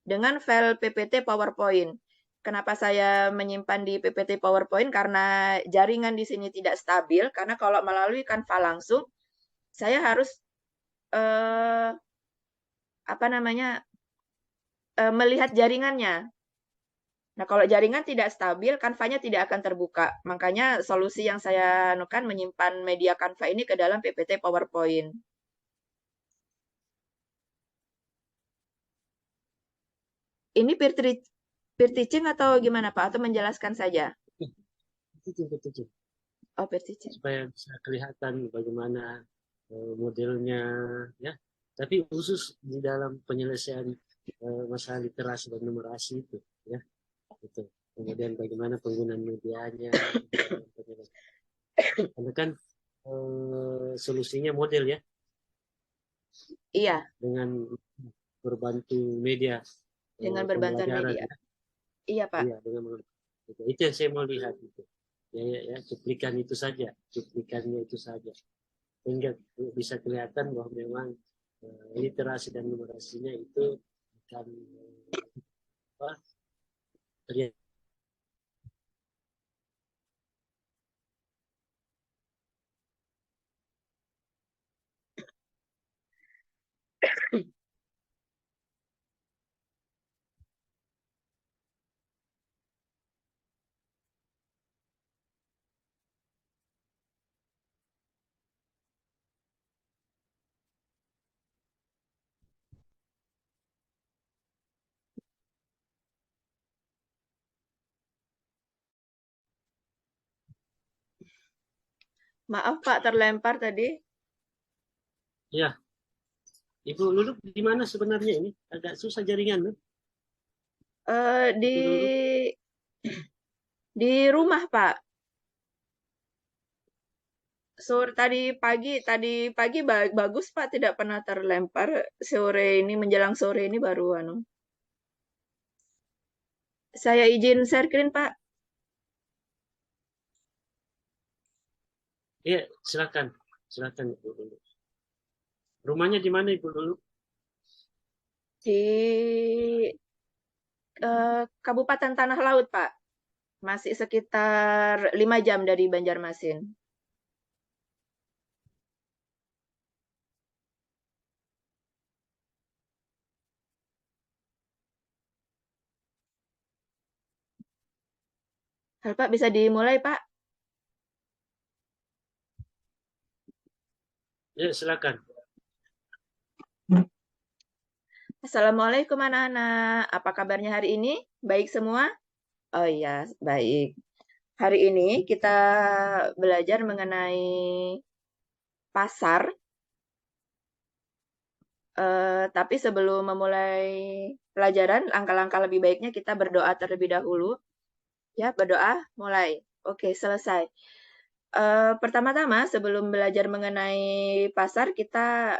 dengan file PPT PowerPoint. Kenapa saya menyimpan di PPT PowerPoint? Karena jaringan di sini tidak stabil, karena kalau melalui Canva langsung, saya harus melihat jaringannya. Nah, kalau jaringan tidak stabil, Canva-nya tidak akan terbuka. Makanya solusi yang saya anukan menyimpan media Canva ini ke dalam PPT PowerPoint. Ini peer teaching atau gimana, Pak? Atau menjelaskan saja? Betul. Oh, peer teaching. Supaya bisa kelihatan bagaimana modelnya ya. Tapi khusus di dalam penyelesaian masalah literasi dan numerasi itu ya. Itu. Kemudian bagaimana penggunaan medianya. Karena kan solusinya model ya. Iya. Dengan berbantu media. Dengan berbantuan media. Ya. Iya, Pak. Iya, itu yang saya mau lihat itu. Ya, cuplikan itu saja, cuplikannya itu saja. Sehingga bisa kelihatan bahwa memang literasi dan numerasinya itu akan terlihat. Maaf Pak, terlempar tadi. Ya, Ibu Lulu di mana sebenarnya ini? Agak susah jaringan, loh. Di Ibu Lulu. di rumah Pak. Sore tadi pagi bagus Pak, tidak pernah terlempar. Sore ini menjelang sore ini baru anu. Saya izin share screen Pak. Iya, silakan. Silakan Ibu Lulu. Rumahnya di mana Ibu Lulu? Di Kabupaten Tanah Laut Pak. Masih sekitar 5 jam dari Banjarmasin. Hal Pak, bisa dimulai Pak? Ya, silakan. Assalamualaikum anak-anak. Apa kabarnya hari ini? Baik semua? Oh iya, baik. Hari ini kita belajar mengenai pasar. Tapi sebelum memulai pelajaran, langkah-langkah lebih baiknya kita berdoa terlebih dahulu. Ya, berdoa, mulai. Oke, selesai. Pertama-tama, sebelum belajar mengenai pasar, kita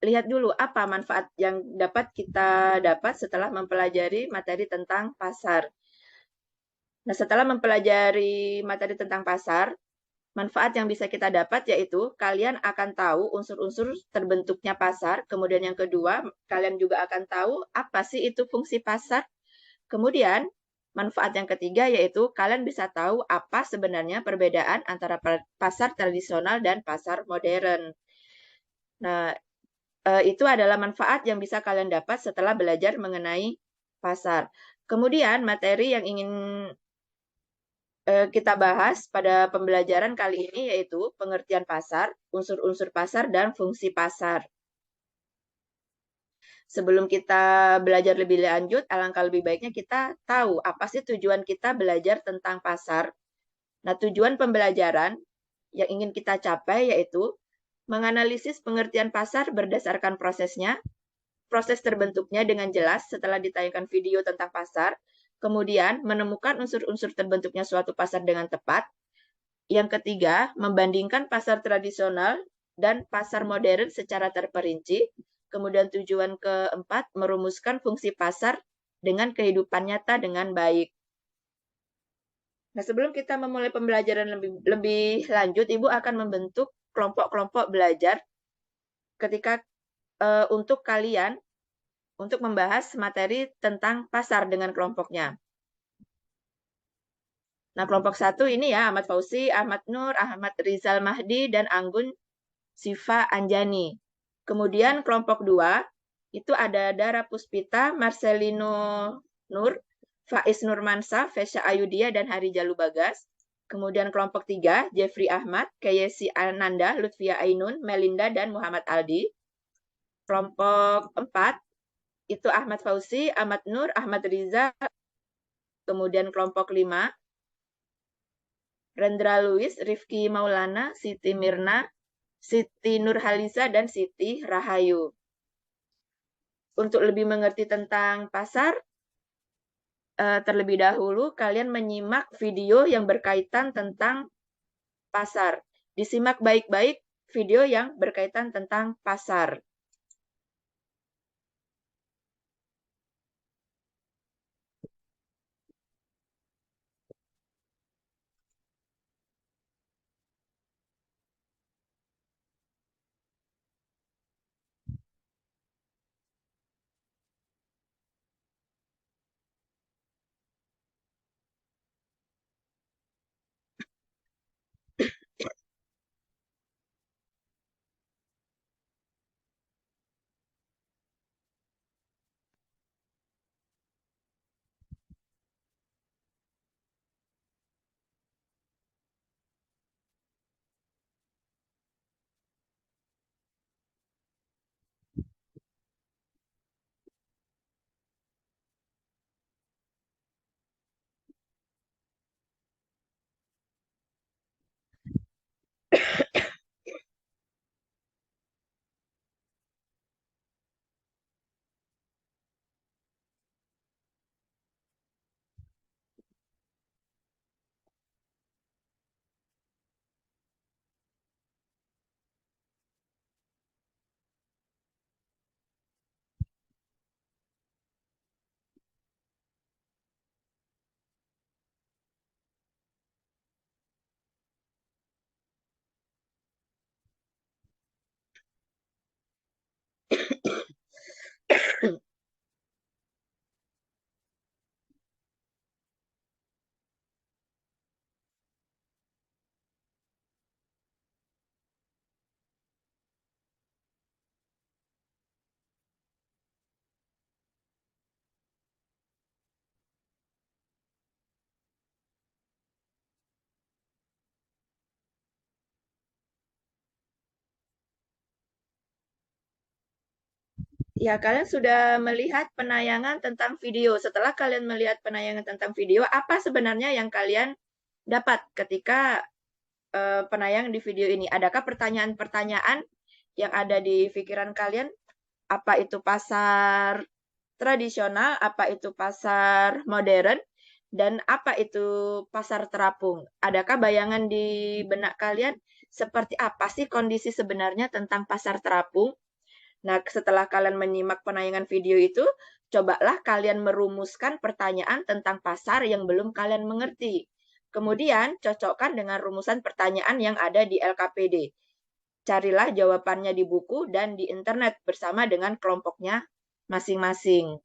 lihat dulu apa manfaat yang dapat kita dapat setelah mempelajari materi tentang pasar. Nah, setelah mempelajari materi tentang pasar, manfaat yang bisa kita dapat yaitu kalian akan tahu unsur-unsur terbentuknya pasar. Kemudian yang kedua, kalian juga akan tahu apa sih itu fungsi pasar. Kemudian, manfaat yang ketiga yaitu kalian bisa tahu apa sebenarnya perbedaan antara pasar tradisional dan pasar modern. Nah, itu adalah manfaat yang bisa kalian dapat setelah belajar mengenai pasar. Kemudian, materi yang ingin kita bahas pada pembelajaran kali ini yaitu pengertian pasar, unsur-unsur pasar, dan fungsi pasar. Sebelum kita belajar lebih lanjut, alangkah lebih baiknya kita tahu apa sih tujuan kita belajar tentang pasar. Nah, tujuan pembelajaran yang ingin kita capai yaitu menganalisis pengertian pasar berdasarkan prosesnya, proses terbentuknya dengan jelas setelah ditayangkan video tentang pasar, kemudian menemukan unsur-unsur terbentuknya suatu pasar dengan tepat. Yang ketiga, membandingkan pasar tradisional dan pasar modern secara terperinci. Kemudian tujuan keempat, merumuskan fungsi pasar dengan kehidupan nyata dengan baik. Nah, sebelum kita memulai pembelajaran lebih lanjut, Ibu akan membentuk kelompok-kelompok belajar ketika untuk kalian untuk membahas materi tentang pasar dengan kelompoknya. Nah, kelompok satu ini ya, Ahmad Fauzi, Ahmad Nur, Ahmad Rizal Mahdi, dan Anggun Siva Anjani. Kemudian kelompok 2 itu ada Dara Puspita, Marcelino Nur, Faiz Nurmansa, Fesya Ayudia, dan Hari Jalu Bagas. Kemudian kelompok 3, Jeffrey Ahmad, Kayesi Ananda, Lutfia Ainun, Melinda, dan Muhammad Aldi. Kelompok 4 itu Ahmad Fauzi, Ahmad Nur, Ahmad Riza. Kemudian kelompok 5, Rendra Luis, Rifki Maulana, Siti Mirna, Siti Nurhaliza, dan Siti Rahayu. Untuk lebih mengerti tentang pasar, terlebih dahulu kalian menyimak video yang berkaitan tentang pasar. Disimak baik-baik video yang berkaitan tentang pasar. Ya, kalian sudah melihat penayangan tentang video. Setelah kalian melihat penayangan tentang video, apa sebenarnya yang kalian dapat ketika penayangan di video ini? Adakah pertanyaan-pertanyaan yang ada di pikiran kalian? Apa itu pasar tradisional, apa itu pasar modern, dan apa itu pasar terapung? Adakah bayangan di benak kalian seperti apa sih kondisi sebenarnya tentang pasar terapung? Nah, setelah kalian menyimak penayangan video itu, cobalah kalian merumuskan pertanyaan tentang pasar yang belum kalian mengerti. Kemudian, cocokkan dengan rumusan pertanyaan yang ada di LKPD. Carilah jawabannya di buku dan di internet bersama dengan kelompoknya masing-masing.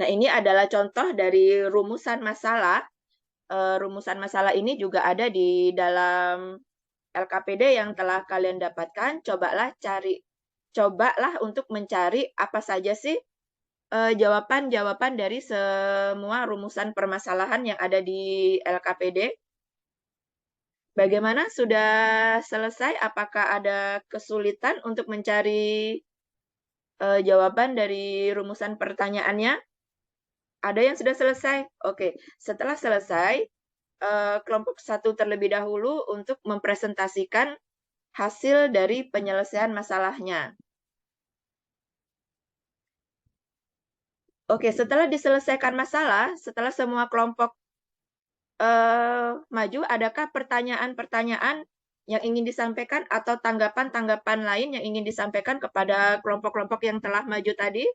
Nah, ini adalah contoh dari rumusan masalah. Rumusan masalah ini juga ada di dalam LKPD yang telah kalian dapatkan. Cobalah untuk mencari apa saja sih jawaban-jawaban dari semua rumusan permasalahan yang ada di LKPD. Bagaimana, sudah selesai? Apakah ada kesulitan untuk mencari jawaban dari rumusan pertanyaannya? Ada yang sudah selesai? Oke, setelah selesai, kelompok 1 terlebih dahulu untuk mempresentasikan hasil dari penyelesaian masalahnya. Oke, setelah diselesaikan masalah, setelah semua kelompok maju, adakah pertanyaan-pertanyaan yang ingin disampaikan atau tanggapan-tanggapan lain yang ingin disampaikan kepada kelompok-kelompok yang telah maju tadi?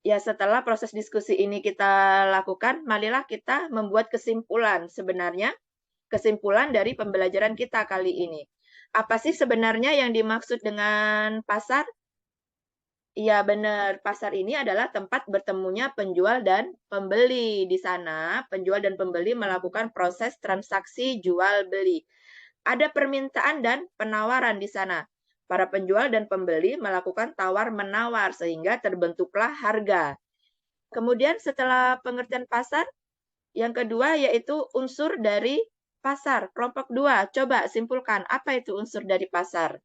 Ya, setelah proses diskusi ini kita lakukan, marilah kita membuat kesimpulan sebenarnya, kesimpulan dari pembelajaran kita kali ini. Apa sih sebenarnya yang dimaksud dengan pasar? Iya, benar. Pasar ini adalah tempat bertemunya penjual dan pembeli. Di sana, penjual dan pembeli melakukan proses transaksi jual-beli. Ada permintaan dan penawaran di sana. Para penjual dan pembeli melakukan tawar-menawar sehingga terbentuklah harga. Kemudian setelah pengertian pasar, yang kedua yaitu unsur dari pasar. Kelompok 2, coba simpulkan apa itu unsur dari pasar.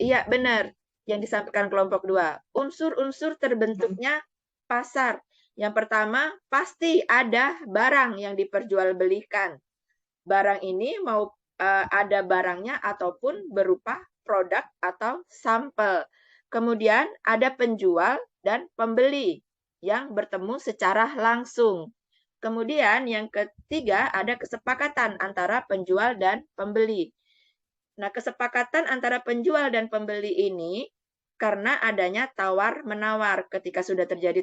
Iya, benar. Yang disampaikan kelompok 2. Unsur-unsur terbentuknya pasar. Yang pertama, pasti ada barang yang diperjualbelikan. Barang ini mau ada barangnya ataupun berupa produk atau sampel. Kemudian ada penjual dan pembeli yang bertemu secara langsung. Kemudian yang ketiga ada kesepakatan antara penjual dan pembeli. Nah, kesepakatan antara penjual dan pembeli ini karena adanya tawar-menawar. Ketika sudah terjadi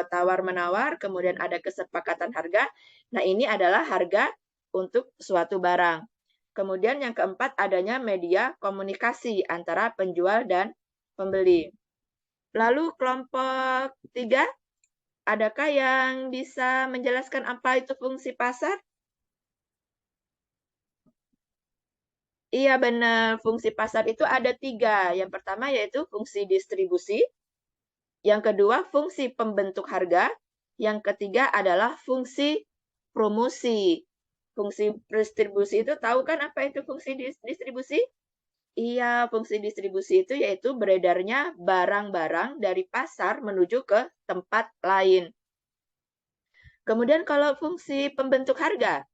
tawar-menawar, kemudian ada kesepakatan harga. Nah, ini adalah harga untuk suatu barang. Kemudian yang keempat adanya media komunikasi antara penjual dan pembeli. Lalu kelompok 3, adakah yang bisa menjelaskan apa itu fungsi pasar? Iya benar, fungsi pasar itu ada 3. Yang pertama yaitu fungsi distribusi, yang kedua fungsi pembentuk harga, yang ketiga adalah fungsi promosi. Fungsi distribusi itu tahu kan apa itu fungsi distribusi? Iya, fungsi distribusi itu yaitu beredarnya barang-barang dari pasar menuju ke tempat lain. Kemudian kalau fungsi pembentuk harga,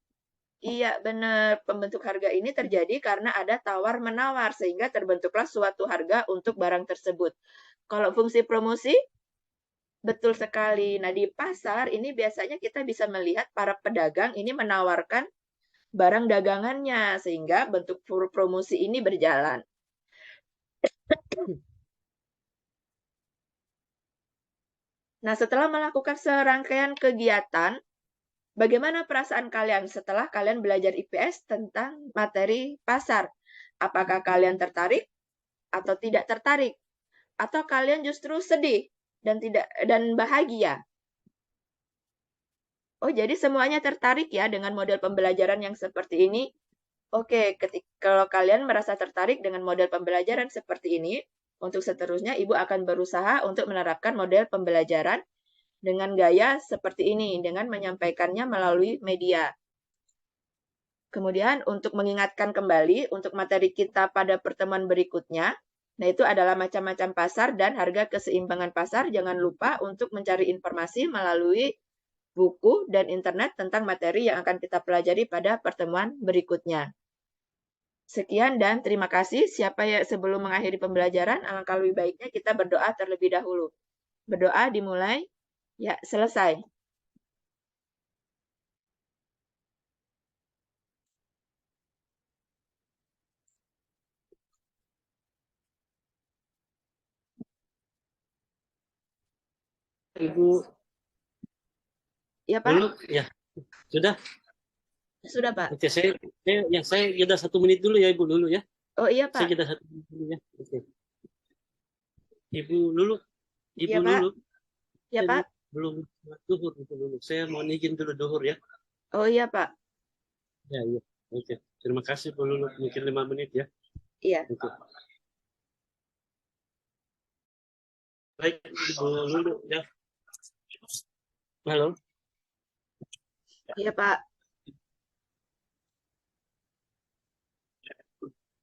iya, benar. Pembentuk harga ini terjadi karena ada tawar-menawar, sehingga terbentuklah suatu harga untuk barang tersebut. Kalau fungsi promosi, betul sekali. Nah, di pasar ini biasanya kita bisa melihat para pedagang ini menawarkan barang dagangannya, sehingga bentuk promosi ini berjalan. Nah, setelah melakukan serangkaian kegiatan, bagaimana perasaan kalian setelah kalian belajar IPS tentang materi pasar? Apakah kalian tertarik atau tidak tertarik? Atau kalian justru sedih dan bahagia? Oh, jadi semuanya tertarik ya dengan model pembelajaran yang seperti ini? Oke, kalau kalian merasa tertarik dengan model pembelajaran seperti ini, untuk seterusnya Ibu akan berusaha untuk menerapkan model pembelajaran dengan gaya seperti ini, dengan menyampaikannya melalui media. Kemudian untuk mengingatkan kembali untuk materi kita pada pertemuan berikutnya, nah itu adalah macam-macam pasar dan harga keseimbangan pasar. Jangan lupa untuk mencari informasi melalui buku dan internet tentang materi yang akan kita pelajari pada pertemuan berikutnya. Sekian dan terima kasih. Siapa yang sebelum mengakhiri pembelajaran, alangkah lebih baiknya kita berdoa terlebih dahulu. Berdoa dimulai. Ya, selesai. Ibu Ya, Pak? dulu ya sudah. Sudah, Pak. Oke, saya jeda 1 menit dulu ya Ibu dulu ya. Oh iya, Saya Pak. jeda 1 menit dulu ya. Oke. Ibu dulu, Iya, Pak. Ya, Saya Pak. belum duhur itu dulu. Saya mau izin dulu duhur ya. Oh iya, Pak. Ya, iya. Oke. Terima kasih Bu Lulu. Mungkin 5 menit ya. Iya. Oke. Baik, Ibu Lulu ya. Halo. Iya, Pak.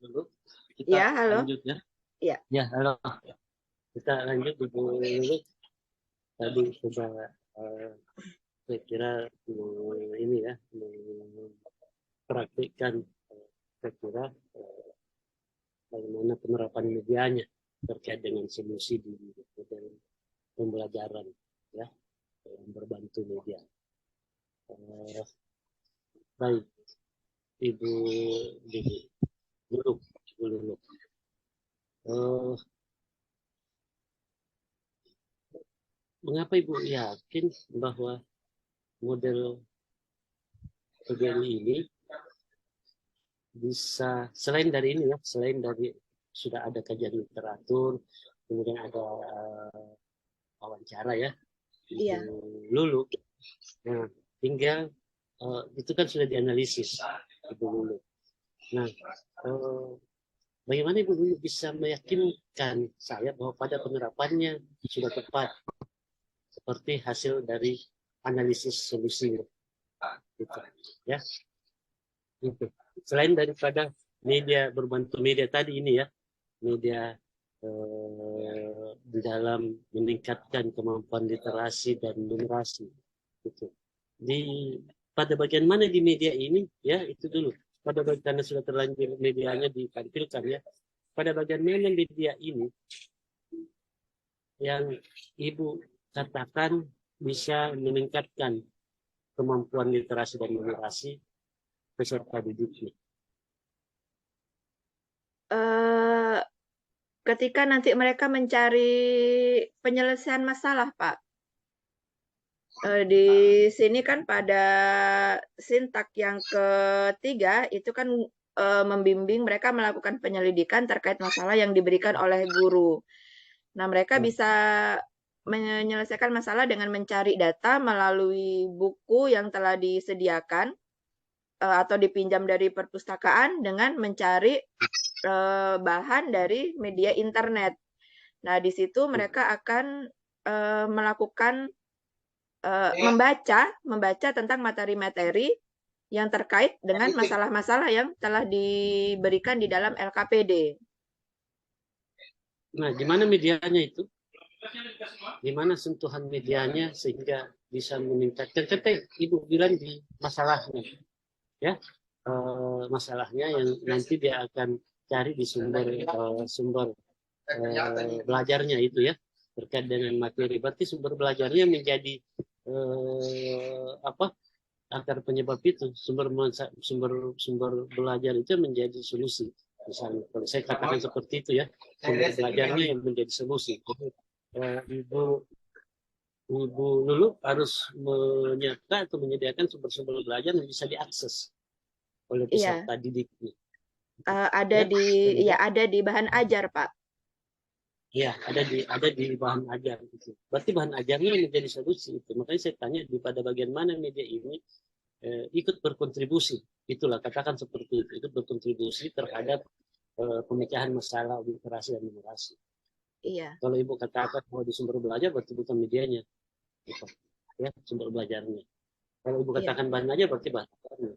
Dulu. Kita Ya, halo. lanjut ya. Iya. Ya, halo. Kita lanjut Ibu Lulu. Tadi sudah saya kira ini ya praktikkan saya kira bagaimana penerapan medianya terkait dengan solusi di model pembelajaran ya yang berbantu media. Baik, Ibu Lulu. Mengapa Ibu yakin bahwa model PBNI ini bisa selain dari ini ya, selain dari sudah ada kajian literatur, kemudian ada wawancara ya, Iya. Lulu. Nah, tinggal itu kan sudah dianalisis Ibu Lulu. Nah, bagaimana Ibu Lulu bisa meyakinkan saya bahwa pada penerapannya sudah tepat seperti hasil dari analisis solusi gitu ya. Gitu. Selain daripada media berbantu media tadi ini ya, media di dalam meningkatkan kemampuan literasi dan numerasi gitu. Pada bagian mana di media ini ya itu dulu. Pada bagian sudah terlanjur medianya ditampilkan ya. Pada bagian mana media ini yang Ibu katakan bisa meningkatkan kemampuan literasi dan numerasi peserta didiknya. Ketika nanti mereka mencari penyelesaian masalah, Pak. Di sini kan pada sintak yang ketiga itu kan membimbing mereka melakukan penyelidikan terkait masalah yang diberikan oleh guru. Nah, mereka bisa menyelesaikan masalah dengan mencari data melalui buku yang telah disediakan atau dipinjam dari perpustakaan dengan mencari bahan dari media internet. Nah, di situ mereka akan melakukan membaca tentang materi-materi yang terkait dengan masalah-masalah yang telah diberikan di dalam LKPD. Nah, di mana medianya itu? Di mana sentuhan medianya sehingga bisa meningkatkan? Kan Ibu bilang di masalahnya, ya masalahnya yang nanti dia akan cari di sumber belajarnya itu ya terkait dengan materi. Berarti sumber belajarnya menjadi apa? Akar penyebab itu sumber belajar itu menjadi solusi. Misalnya kalau saya katakan seperti itu ya, sumber belajarnya yang menjadi solusi. Ibu Lulu harus menyiapkan atau menyediakan sumber-sumber belajar yang bisa diakses oleh peserta didiknya. Ada di bahan ajar, Pak. Ya, ada di bahan ajar itu. Berarti bahan ajarnya menjadi solusi itu. Makanya saya tanya pada bagian mana media ini ikut berkontribusi. Itulah katakan seperti itu, ikut berkontribusi terhadap pemecahan masalah literasi dan numerasi. Iya. Kalau Ibu katakan bahwa di sumber belajar berarti bukan medianya, gitu. Ya sumber belajarnya. Kalau Ibu katakan bahan ajar berarti bahan ajarnya.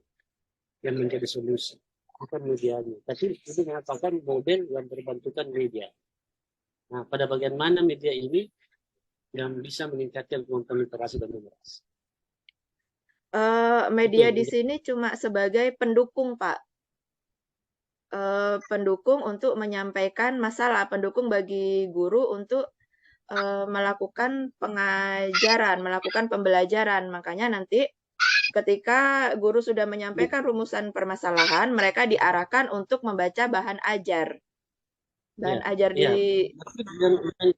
yang menjadi solusi, bukan medianya. Tapi itu mengatakan model yang berbentukan media. Nah, pada bagian mana media ini yang bisa meningkatkan kemampuan literasi dan numerasi? Media Itu di sini cuma sebagai pendukung, Pak. Pendukung untuk menyampaikan masalah, pendukung bagi guru untuk melakukan pengajaran, melakukan pembelajaran. Makanya nanti ketika guru sudah menyampaikan rumusan permasalahan, mereka diarahkan untuk membaca bahan ajar. Bahan ya, ajar ya. di Yang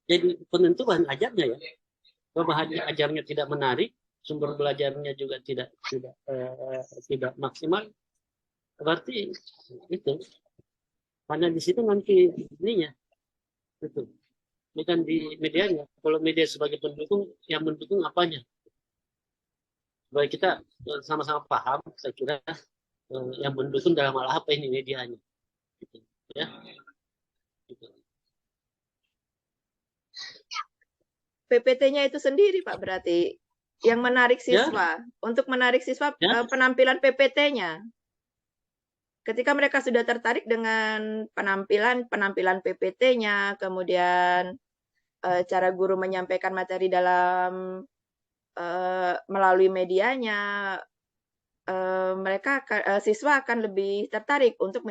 jadi penentu bahan ajarnya ya. Kalau bahan ajarnya tidak menarik, sumber belajarnya juga tidak maksimal, berarti itu. Karena di situ nanti ininya itu. Bukan di medianya. Kalau media sebagai pendukung, yang mendukung apanya? Supaya kita sama-sama paham, saya kira yang mendukung dalam hal apa ini medianya. Gitu. Ya. Gitu. PPT-nya itu sendiri, Pak, berarti yang menarik Ya, siswa. Untuk menarik siswa, ya. penampilan PPT-nya. Ketika mereka sudah tertarik dengan penampilan PPT-nya, kemudian cara guru menyampaikan materi dalam melalui medianya, siswa akan lebih tertarik untuk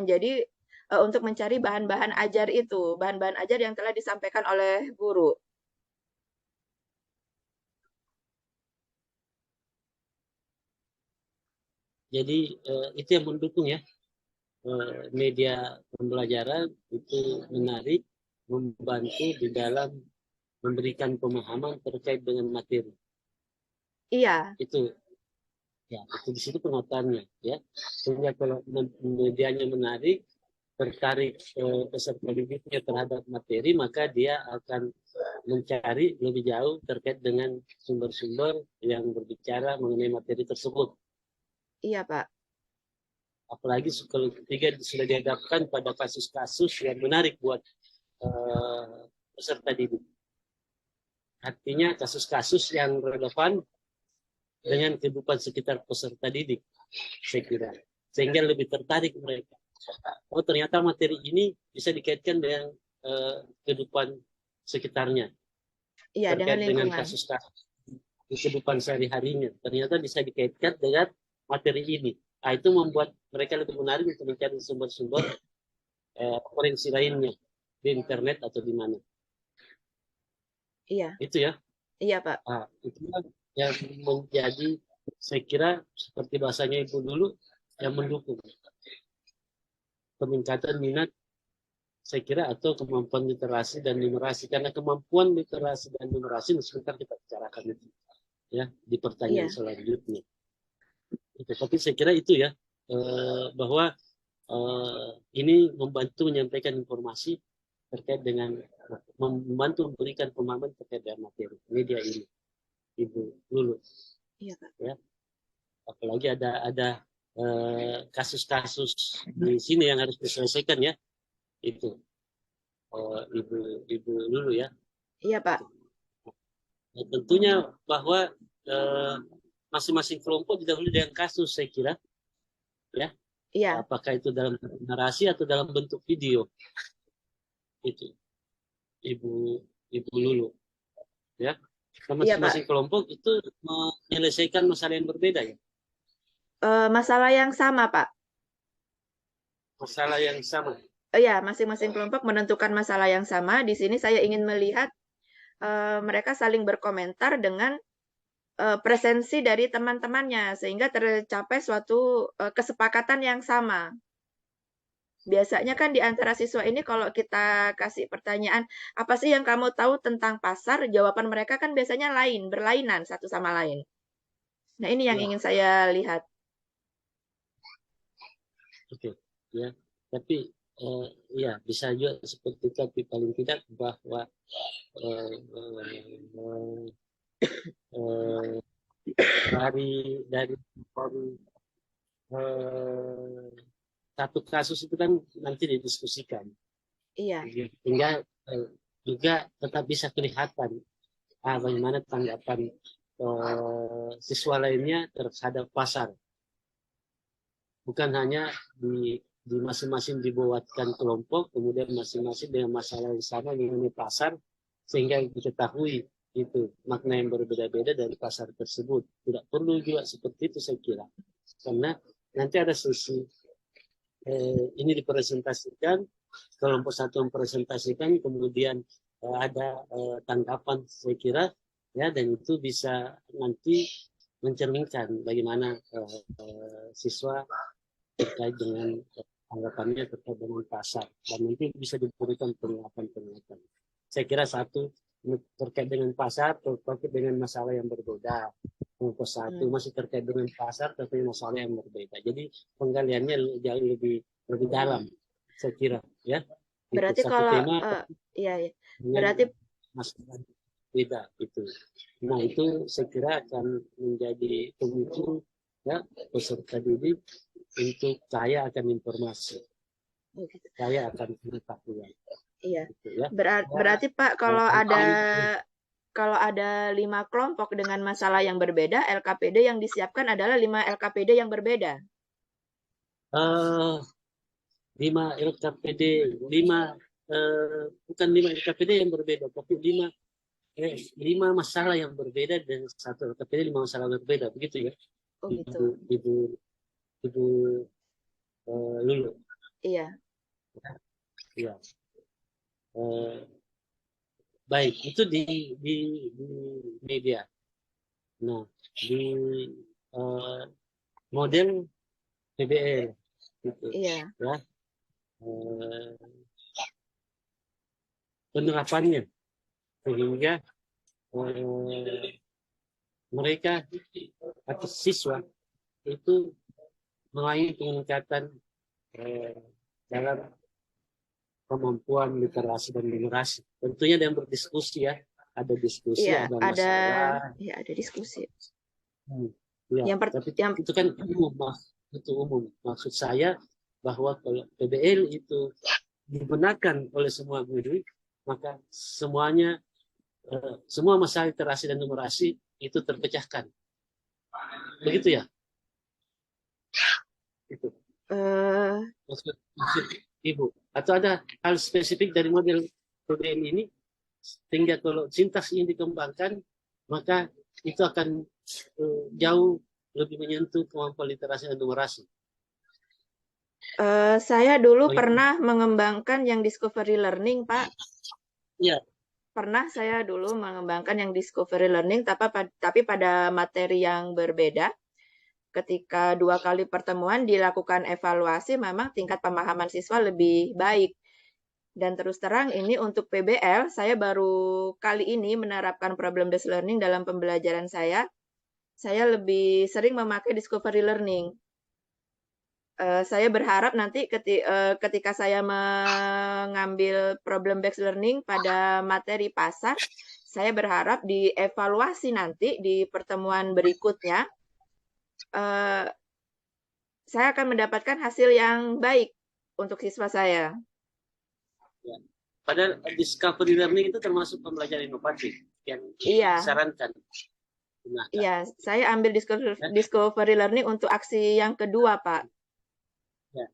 untuk mencari bahan-bahan ajar itu, bahan-bahan ajar yang telah disampaikan oleh guru. Jadi itu yang mendukung ya. Media pembelajaran itu menarik, membantu di dalam memberikan pemahaman terkait dengan materi. Iya. Itu ya, itu di situ penguatannya ya. Sehingga kalau medianya menarik, tertarik peserta didiknya terhadap materi, maka dia akan mencari lebih jauh terkait dengan sumber-sumber yang berbicara mengenai materi tersebut. Iya, Pak. Apalagi kalau ketiga sudah dihadapkan pada kasus-kasus yang menarik buat peserta didik. Artinya kasus-kasus yang relevan dengan kehidupan sekitar peserta didik, saya kira. Sehingga lebih tertarik mereka. Oh, ternyata materi ini bisa dikaitkan dengan kehidupan sekitarnya. Iya, dengan Terkait dengan lingkungan. kasus-kasus di kehidupan sehari-harinya. Ternyata bisa dikaitkan dengan materi ini. Nah, itu membuat mereka lebih menarik untuk mencari sumber-sumber referensi lainnya di internet atau di mana. Iya. Itu ya. Iya, Pak. Nah, itu yang menjadi, saya kira seperti bahasanya Ibu dulu, yang mendukung peningkatan minat, saya kira, atau kemampuan literasi dan numerasi. Karena kemampuan literasi dan numerasi sebentar kita bicarakan itu ya di pertanyaan selanjutnya. Itu. Tapi saya kira itu ya, bahwa ini membantu menyampaikan informasi terkait dengan, membantu memberikan pemahaman terkait dengan materi media ini, Ibu Lulu. Iya, Pak. Ya. Apalagi ada kasus-kasus di sini yang harus diselesaikan ya, itu Ibu Lulu ya. Iya, Pak. Nah, tentunya bahwa masing-masing kelompok didahului dengan kasus, saya kira ya. Iya. Apakah itu dalam narasi atau dalam bentuk video, itu Ibu Lulu ya. Masing-masing kelompok itu menyelesaikan masalah yang berbeda ya. Masalah yang sama, Pak. Masalah yang sama. Iya, masing-masing kelompok menentukan masalah yang sama. Di sini saya ingin melihat mereka saling berkomentar dengan presensi dari teman-temannya sehingga tercapai suatu kesepakatan yang sama. Biasanya kan di antara siswa ini kalau kita kasih pertanyaan, apa sih yang kamu tahu tentang pasar? Jawaban mereka kan biasanya lain, berlainan satu sama lain. Nah, ini yang ingin saya lihat. Oke, ya. Tapi ya bisa juga seperti itu, tapi paling tidak bahwa dari satu kasus itu kan nanti didiskusikan. Iya. Hingga juga tetap bisa kelihatan bagaimana tanggapan siswa lainnya terhadap pasar. bukan hanya di masing-masing dibuatkan kelompok, kemudian masing-masing dengan masalah yang sama mengenai pasar, sehingga diketahui itu makna yang berbeda-beda dari pasar tersebut. Tidak perlu juga seperti itu saya kira, karena nanti ada sesi ini dipresentasikan, kelompok satu mempresentasikan, kemudian ada tanggapan saya kira, ya, dan itu bisa nanti mencerminkan bagaimana siswa terkait dengan anggapannya terkait dengan pasar, dan nanti bisa diberikan penguatan. Saya kira satu terkait dengan pasar, terkait dengan masalah yang berbeda. Kelompok satu masih terkait dengan pasar, tapi masalah yang berbeda. Jadi penggaliannya jauh lebih dalam, saya kira, ya. Berarti Satu kalau tema iya. dengan Berarti masalah beda itu. Nah, itu saya kira akan menjadi pemicu, ya, peserta didik untuk kaya akan informasi, kaya akan pengetahuan. iya. Gitu, ya. Berarti Pak, kalau ada 5 kelompok dengan masalah yang berbeda, LKPD yang disiapkan adalah 5 LKPD yang berbeda. 5 LKPD, 5 bukan 5 LKPD yang berbeda, tapi 5 masalah yang berbeda dan satu LKPD 5 masalah berbeda, begitu ya? Oh gitu. Ibu Lulu. Iya. Ya. Baik, itu di media. Nah, di model PBL, gitu. Iya. Ya. Penerapannya sehingga mereka atau siswa itu mengalami peningkatan dalam kemampuan literasi dan numerasi. Tentunya ada yang berdiskusi, ya, ada diskusi, Iya, ada masalah. Iya, ada diskusi. Ya, tapi itu kan umum. Maksud saya bahwa kalau PBL itu digunakan oleh semua guru, maka semuanya semua masalah literasi dan numerasi itu terpecahkan. Begitu ya? Itu. Maksud Ibu. Atau ada hal spesifik dari model PBL ini sehingga kalau sintaks ini dikembangkan, maka itu akan jauh lebih menyentuh kemampuan literasi dan numerasi. Saya dulu pernah mengembangkan yang discovery learning, Pak. Iya. Pernah saya dulu mengembangkan yang discovery learning, tapi pada materi yang berbeda. Ketika 2 kali pertemuan dilakukan evaluasi, memang tingkat pemahaman siswa lebih baik. Dan terus terang ini untuk PBL, saya baru kali ini menerapkan problem based learning dalam pembelajaran saya. Saya lebih sering memakai discovery learning. Saya berharap nanti ketika saya mengambil problem based learning pada materi pasar, saya berharap dievaluasi nanti di pertemuan berikutnya, saya akan mendapatkan hasil yang baik untuk siswa saya. Ya. Padahal discovery learning itu termasuk pembelajaran inovatif yang disarankan. Iya, saya ambil discovery learning untuk aksi yang kedua, Pak. Ya.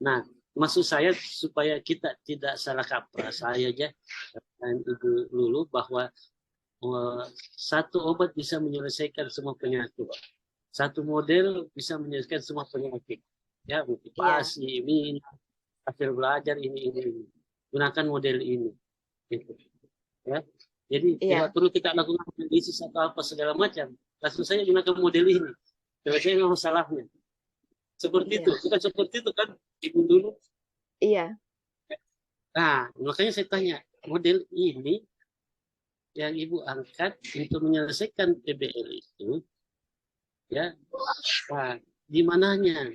Nah, maksud saya supaya kita tidak salah kaprah, saya aja dan Ibu Lulu, bahwa satu obat bisa menyelesaikan semua penyakit, satu model bisa menyelesaikan semua penyakit, ya, motivasi, minat, hasil belajar ini, gunakan model ini, gitu, ya. Jadi tidak perlu kita lakukan analisis atau apa segala macam, langsung saja gunakan model ini, selesai masalahnya. Seperti itu, bukan seperti itu kan Ibu dulu? Iya. Nah, makanya saya tanya, model ini yang Ibu angkat untuk menyelesaikan PBL itu, ya, nah, di mananya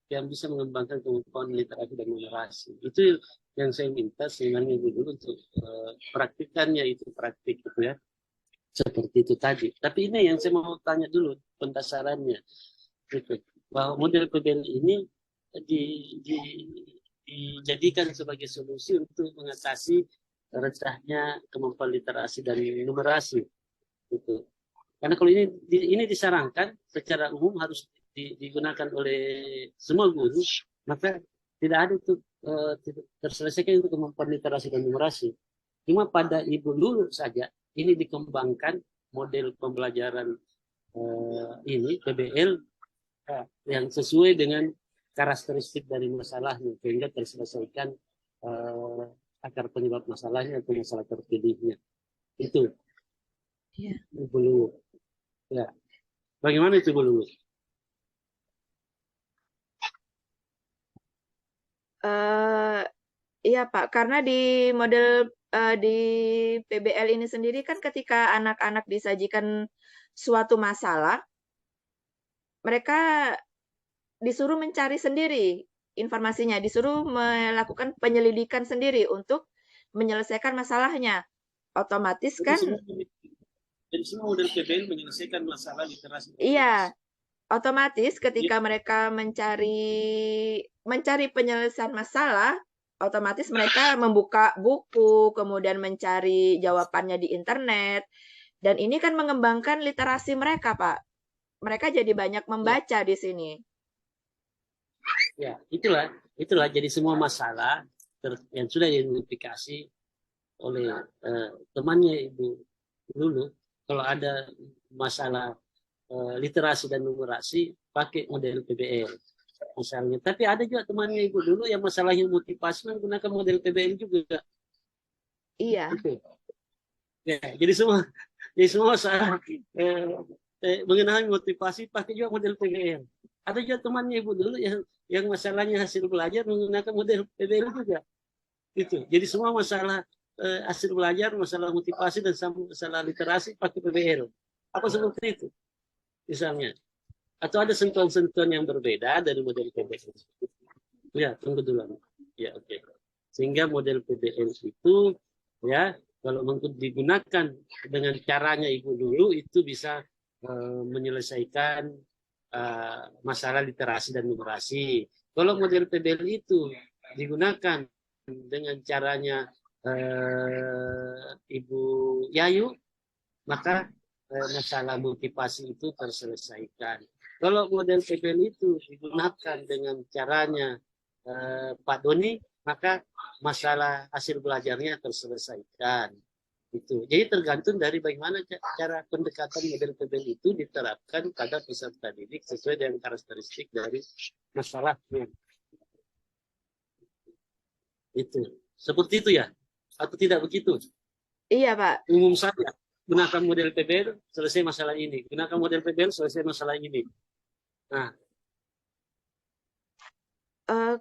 yang bisa mengembangkan kemampuan literasi dan numerasi? Itu yang saya minta sebenarnya Ibu dulu untuk praktikannya, itu praktik gitu, ya, seperti itu tadi. Tapi ini yang saya mau tanya dulu pendasarannya, gitu, bahwa model PBL ini dijadikan sebagai solusi untuk mengatasi rendahnya kemampuan literasi dan numerasi, gitu. Karena kalau ini disarankan secara umum harus digunakan oleh semua guru, maka tidak ada itu tidak terselesaikan untuk kemampuan literasi dan numerasi. Cuma pada ibu lulu saja ini dikembangkan model pembelajaran ini PBL yang sesuai dengan karakteristik dari masalahnya sehingga terselesaikan akar penyebab masalahnya atau masalah terpilihnya. Itu ibu lulu. Ya. Bagaimana itu ibu lulu? Iya Pak, karena di model di PBL ini sendiri kan ketika anak-anak disajikan suatu masalah, mereka disuruh mencari sendiri informasinya, disuruh melakukan penyelidikan sendiri untuk menyelesaikan masalahnya. Otomatis kan, Jadi semua model PBL menyelesaikan masalah literasi. iya, otomatis ketika mereka mencari penyelesaian masalah, otomatis mereka membuka buku, kemudian mencari jawabannya di internet, dan ini kan mengembangkan literasi mereka, Pak. Mereka jadi banyak membaca di sini. Ya, itulah jadi semua masalah yang sudah diidentifikasi oleh temannya Ibu Lulu. Kalau ada masalah literasi dan numerasi, pakai model PBL misalnya. Tapi ada juga temannya Ibu Lulu yang masalahnya motivasi menggunakan model PBL juga. Iya. Ya, jadi semua masalah mengenai motivasi pakai juga model PBL. Ada juga temannya Ibu Lulu yang masalahnya hasil belajar menggunakan model PBL juga. Itu. Jadi semua masalah hasil belajar, masalah motivasi dan masalah literasi pakai PBL. Apa seperti itu? Misalnya. Atau ada sentuhan-sentuhan yang berbeda dari model PBL. Ya, tunggu dulu. Ya, oke. Sehingga model PBL itu ya kalau digunakan dengan caranya Ibu dulu itu bisa menyelesaikan masalah literasi dan numerasi. Kalau model PBL itu digunakan dengan caranya Ibu Yayu, maka masalah motivasi itu terselesaikan. Kalau model PBL itu digunakan dengan caranya Pak Doni, maka masalah hasil belajarnya terselesaikan. Itu. Jadi tergantung dari bagaimana cara pendekatan model PBL itu diterapkan pada peserta didik sesuai dengan karakteristik dari masalahnya. Itu. Seperti itu ya? Atau tidak begitu? Iya, Pak. Umum saja. Gunakan model PBL, selesai masalah ini. Gunakan model PBL, selesai masalah ini. Nah.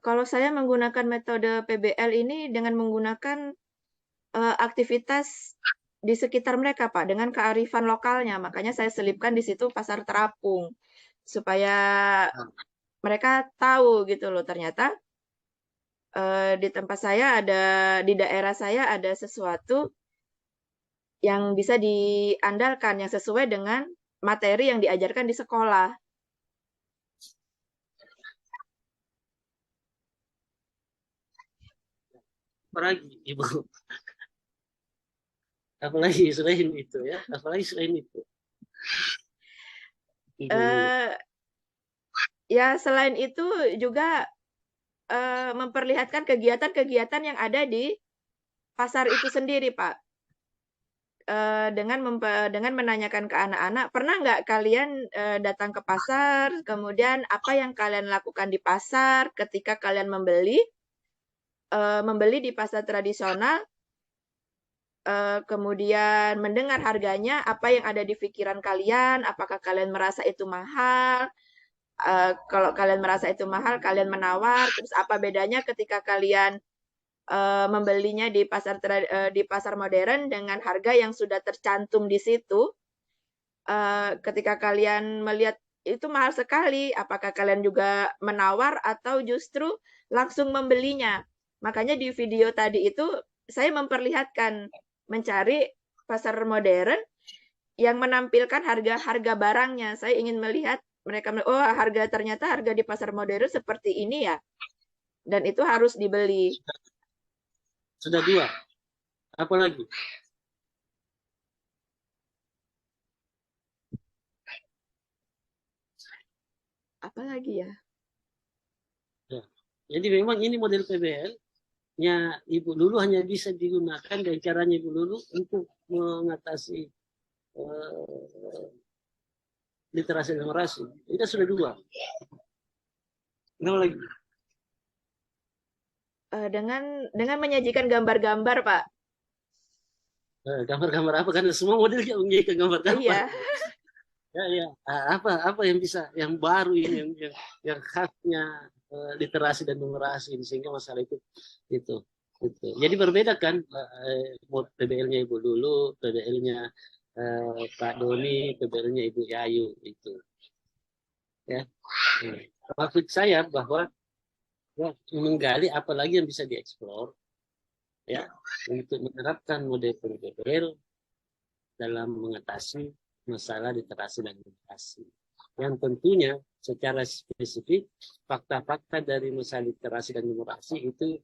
Kalau saya menggunakan metode PBL ini dengan menggunakan aktivitas di sekitar mereka, Pak, dengan kearifan lokalnya. Makanya saya selipkan di situ pasar terapung. Supaya mereka tahu gitu loh, ternyata di tempat saya di daerah saya ada sesuatu yang bisa diandalkan, yang sesuai dengan materi yang diajarkan di sekolah. Apalagi, Ibu? Apalagi selain itu ya? Apalagi selain itu? Ya, selain itu juga memperlihatkan kegiatan-kegiatan yang ada di pasar itu sendiri, Pak. Dengan menanyakan ke anak-anak, pernah nggak kalian datang ke pasar, kemudian apa yang kalian lakukan di pasar ketika kalian membeli di pasar tradisional, kemudian mendengar harganya, apa yang ada di pikiran kalian, apakah kalian merasa itu mahal, kalau kalian merasa itu mahal, kalian menawar, terus apa bedanya ketika kalian membelinya di pasar modern dengan harga yang sudah tercantum di situ. Ketika kalian melihat itu mahal sekali, apakah kalian juga menawar atau justru langsung membelinya? Makanya di video tadi itu saya memperlihatkan mencari pasar modern yang menampilkan harga-harga barangnya. Saya ingin melihat mereka, oh ternyata harga di pasar modern seperti ini ya. Dan itu harus dibeli. Sudah 2. Apa lagi? Apalagi ya? Ya. Jadi memang ini model PBL-nya Ibu Lulu hanya bisa digunakan dan caranya Ibu Lulu untuk mengatasi literasi dan numerasi. Itu sudah dua. Kenapa lagi? Dengan menyajikan gambar-gambar, Pak. Gambar-gambar apa? Karena semua model menyajikan gambar-gambar. Iya. Ya. Apa yang bisa, yang baru ini, yang khasnya literasi dan numerasi ini, sehingga masalah itu. Jadi berbeda kan PBL-nya Ibu Lulu, PBL-nya Pak Doni, PBL-nya Ibu Yayu itu. Ya. Maksud saya bahwa menggali apa lagi yang bisa dieksplor ya untuk menerapkan model PBL dalam mengatasi masalah literasi dan numerasi. Yang tentunya secara spesifik fakta-fakta dari masalah literasi dan numerasi itu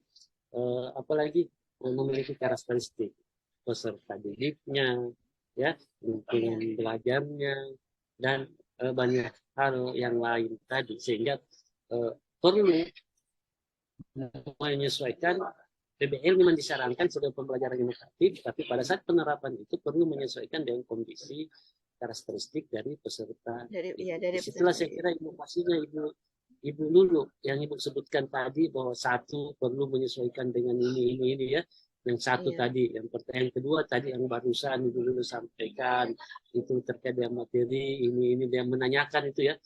apalagi memiliki karakteristik peserta didiknya, ya, lingkungan belajarnya, dan banyak hal yang lain tadi, sehingga perlu menyesuaikan. PBL memang disarankan sebagai pembelajaran inovatif, tapi pada saat penerapan itu perlu menyesuaikan dengan kondisi karakteristik dari peserta. Dari Disitulah saya kira inovasinya Ibu Lulu yang Ibu sebutkan tadi, bahwa satu perlu menyesuaikan dengan ini ya. Yang satu tadi, yang kedua tadi yang barusan Ibu Lulu sampaikan itu terkait dengan materi ini dia menanyakan itu ya.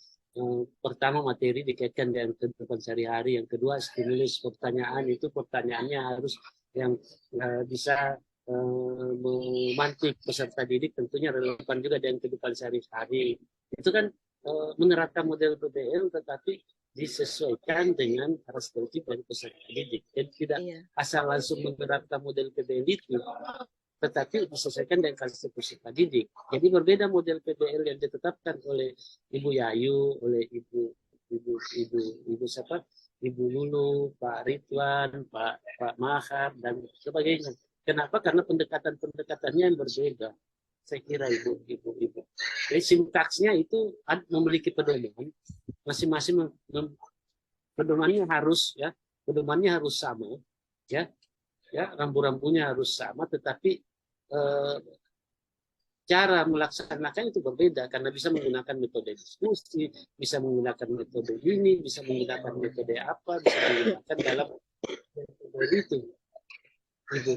Pertama materi dikaitkan dengan kehidupan sehari-hari, yang kedua stimulus pertanyaan, itu pertanyaannya harus yang bisa memantik peserta didik, tentunya relevan juga dengan kehidupan sehari-hari. Itu kan menerapkan model PBL tetapi disesuaikan dengan karakteristik dari peserta didik. Jadi tidak asal langsung menerapkan model PBL itu, tetapi disesuaikan dengan karakteristik peserta didik. Jadi berbeda model PBL yang ditetapkan oleh Ibu Yayu, oleh Ibu siapa? Ibu Lulu, Pak Ridwan, Pak Mahar dan sebagainya. Kenapa? Karena pendekatannya yang berbeda. Saya kira Ibu. Jadi sintaksnya itu memiliki pedoman, masing-masing pedomannya harus sama, ya, rambu-rambunya harus sama, tetapi cara melaksanakan itu berbeda karena bisa menggunakan metode diskusi, bisa menggunakan metode ini, bisa menggunakan metode apa, bisa menggunakan dalam metode itu. Ibu,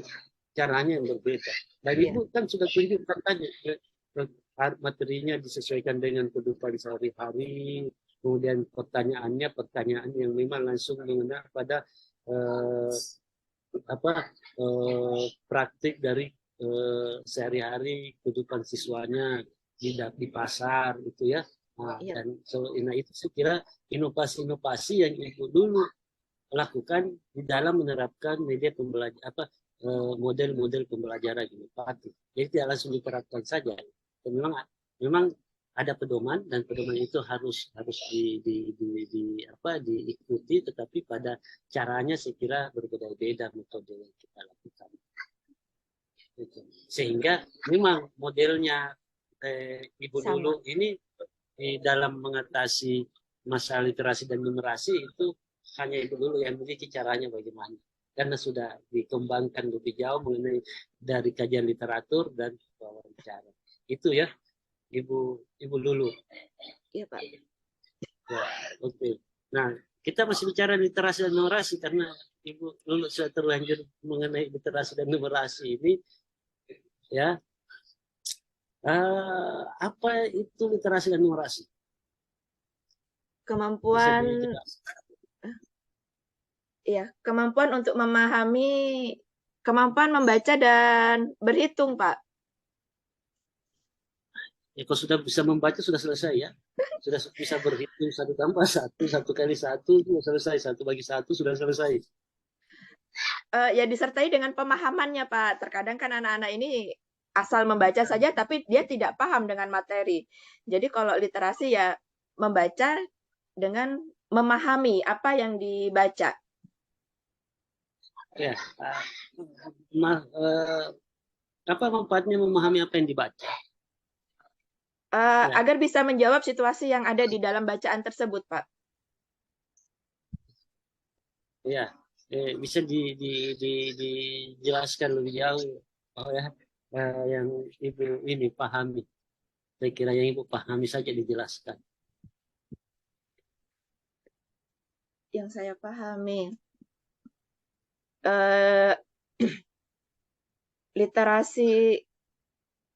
caranya yang berbeda. Dan Ibu kan sudah tunjukkan tadi materinya disesuaikan dengan kehidupan sehari-hari, kemudian pertanyaan yang memang langsung mengenai pada praktik dari sehari-hari kehidupan siswanya di pasar itu ya. Dan itu saya kira inovasi yang Ibu dulu lakukan di dalam menerapkan media pembelajaran model-model pembelajaran inovatif. Jadi tidak langsung diterapkan saja. Memang ada pedoman, dan pedoman itu harus diikuti, tetapi pada caranya saya kira berbeda-beda metode yang kita lakukan. Sehingga memang modelnya Ibu Lulu ini di dalam mengatasi masalah literasi dan numerasi itu hanya Ibu Lulu yang memiliki caranya bagaimana, karena sudah dikembangkan lebih jauh mengenai dari kajian literatur dan wawancara. Itu ya Ibu Lulu. Iya Pak. Ya, oke. Nah, kita masih bicara literasi dan numerasi karena Ibu Lulu sudah terlanjur mengenai literasi dan numerasi ini. Ya, apa itu literasi dan numerasi? Kemampuan untuk memahami, kemampuan membaca dan berhitung, Pak. Ya, kalau sudah bisa membaca sudah selesai ya. Sudah bisa berhitung 1 tambah 1, 1 kali 1 sudah selesai, 1 bagi 1 sudah selesai. Ya disertai dengan pemahamannya, Pak. Terkadang kan anak-anak ini asal membaca saja tapi dia tidak paham dengan materi. Jadi kalau literasi ya membaca dengan memahami apa yang dibaca. Ya, apa manfaatnya memahami apa yang dibaca? Ya. Agar bisa menjawab situasi yang ada di dalam bacaan tersebut, Pak. Ya, bisa dijelaskan lebih jauh, oh ya, yang Ibu ini pahami. Saya kira yang Ibu pahami saja dijelaskan. Yang saya pahami, eh, literasi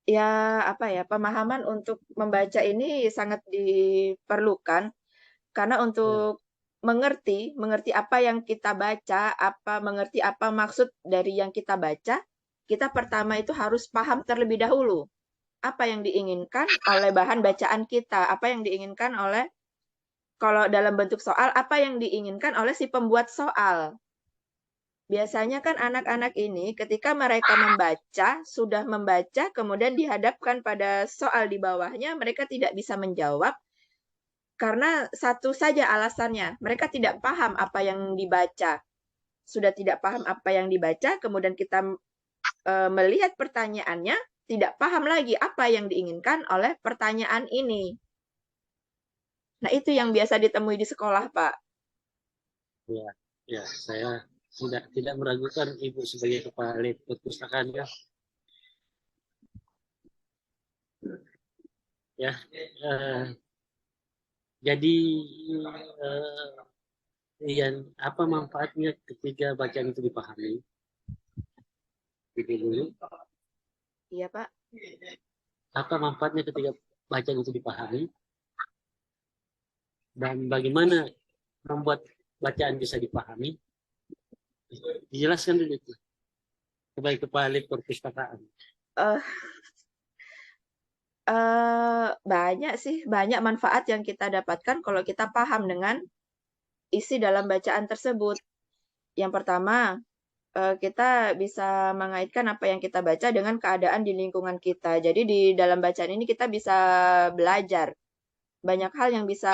ya apa ya, pemahaman untuk membaca ini sangat diperlukan karena Ya, untuk mengerti apa yang kita baca, mengerti apa maksud dari yang kita baca, kita pertama itu harus paham terlebih dahulu apa yang diinginkan oleh bahan bacaan kita, apa yang diinginkan oleh kalau dalam bentuk soal, apa yang diinginkan oleh si pembuat soal. Biasanya kan anak-anak ini ketika mereka membaca, sudah membaca, kemudian dihadapkan pada soal di bawahnya, mereka tidak bisa menjawab karena satu saja alasannya, mereka tidak paham apa yang dibaca. Sudah tidak paham apa yang dibaca, kemudian kita melihat pertanyaannya, tidak paham lagi apa yang diinginkan oleh pertanyaan ini. Nah, itu yang biasa ditemui di sekolah, Pak. ya, ya, saya tidak meragukan Ibu sebagai kepala perpustakaan ya. Ya, jadi yang apa manfaatnya ketika bacaan itu dipahami? Itu dulu. Iya, Pak. Apa manfaatnya ketika bacaan itu dipahami? Dan bagaimana membuat bacaan bisa dipahami? Dijelaskan dulu itu sebagai kepala perpustakaan. Uh, banyak sih, banyak manfaat yang kita dapatkan kalau kita paham dengan isi dalam bacaan tersebut. Yang pertama, kita bisa mengaitkan apa yang kita baca dengan keadaan di lingkungan kita. Jadi di dalam bacaan ini kita bisa belajar. Banyak hal yang bisa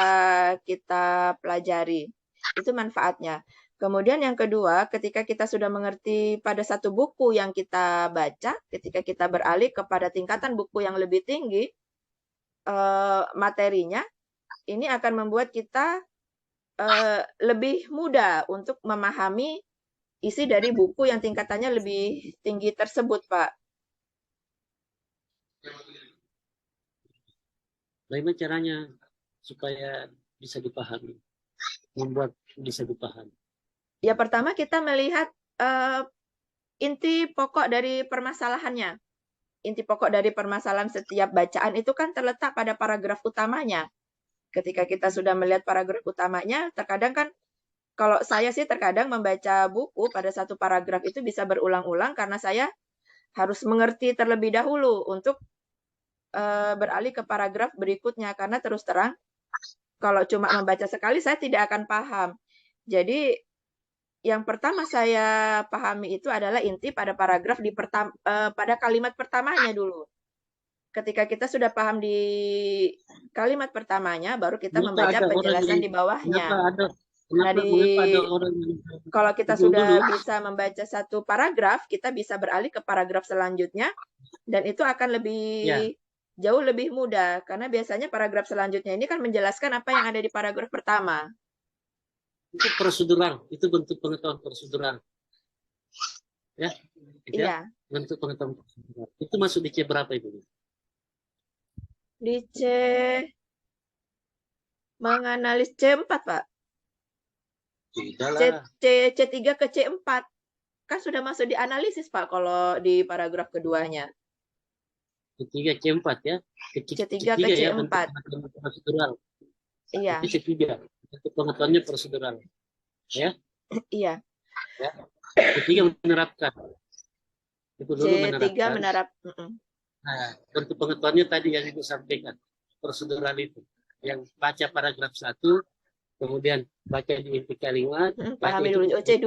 kita pelajari. Itu manfaatnya. Kemudian yang kedua, ketika kita sudah mengerti pada satu buku yang kita baca, ketika kita beralih kepada tingkatan buku yang lebih tinggi, materinya, ini akan membuat kita lebih mudah untuk memahami isi dari buku yang tingkatannya lebih tinggi tersebut, Pak. Bagaimana caranya supaya bisa dipahami, membuat bisa dipahami? Ya pertama kita melihat inti pokok dari permasalahannya. Inti pokok dari permasalahan setiap bacaan itu kan terletak pada paragraf utamanya. Ketika kita sudah melihat paragraf utamanya, terkadang kan kalau saya sih terkadang membaca buku pada satu paragraf itu bisa berulang-ulang karena saya harus mengerti terlebih dahulu untuk beralih ke paragraf berikutnya karena terus terang kalau cuma membaca sekali saya tidak akan paham. Jadi yang pertama saya pahami itu adalah inti pada paragraf pada kalimat pertamanya dulu. Ketika kita sudah paham di kalimat pertamanya, baru kita membaca penjelasan di bawahnya. Kalau kita sudah bisa membaca satu paragraf, kita bisa beralih ke paragraf selanjutnya, dan itu akan jauh lebih mudah, karena biasanya paragraf selanjutnya ini kan menjelaskan apa yang ada di paragraf pertama. Itu prosedural, itu bentuk pengetahuan prosedural. Ya, iya. Bentuk pengetahuan prosedural. Itu masuk di C berapa Ibu? Di menganalisis C4, Pak. C3 ke C4. Kan sudah masuk di analisis, Pak, kalau di paragraf keduanya. C3 C4 ya. C3 ke C4. Ya, prosedural. Iya. Itu C3. Bentuk pengetahuannya prosedural. Ya. Iya. Ya. C3 menerapkan. Itu dulu C3 Nah, bentuk pengetahuannya tadi yang Ibu sampaikan. Prosedural itu. Yang baca paragraf 1, kemudian baca di inti kalimat. Pahami dulu. C2.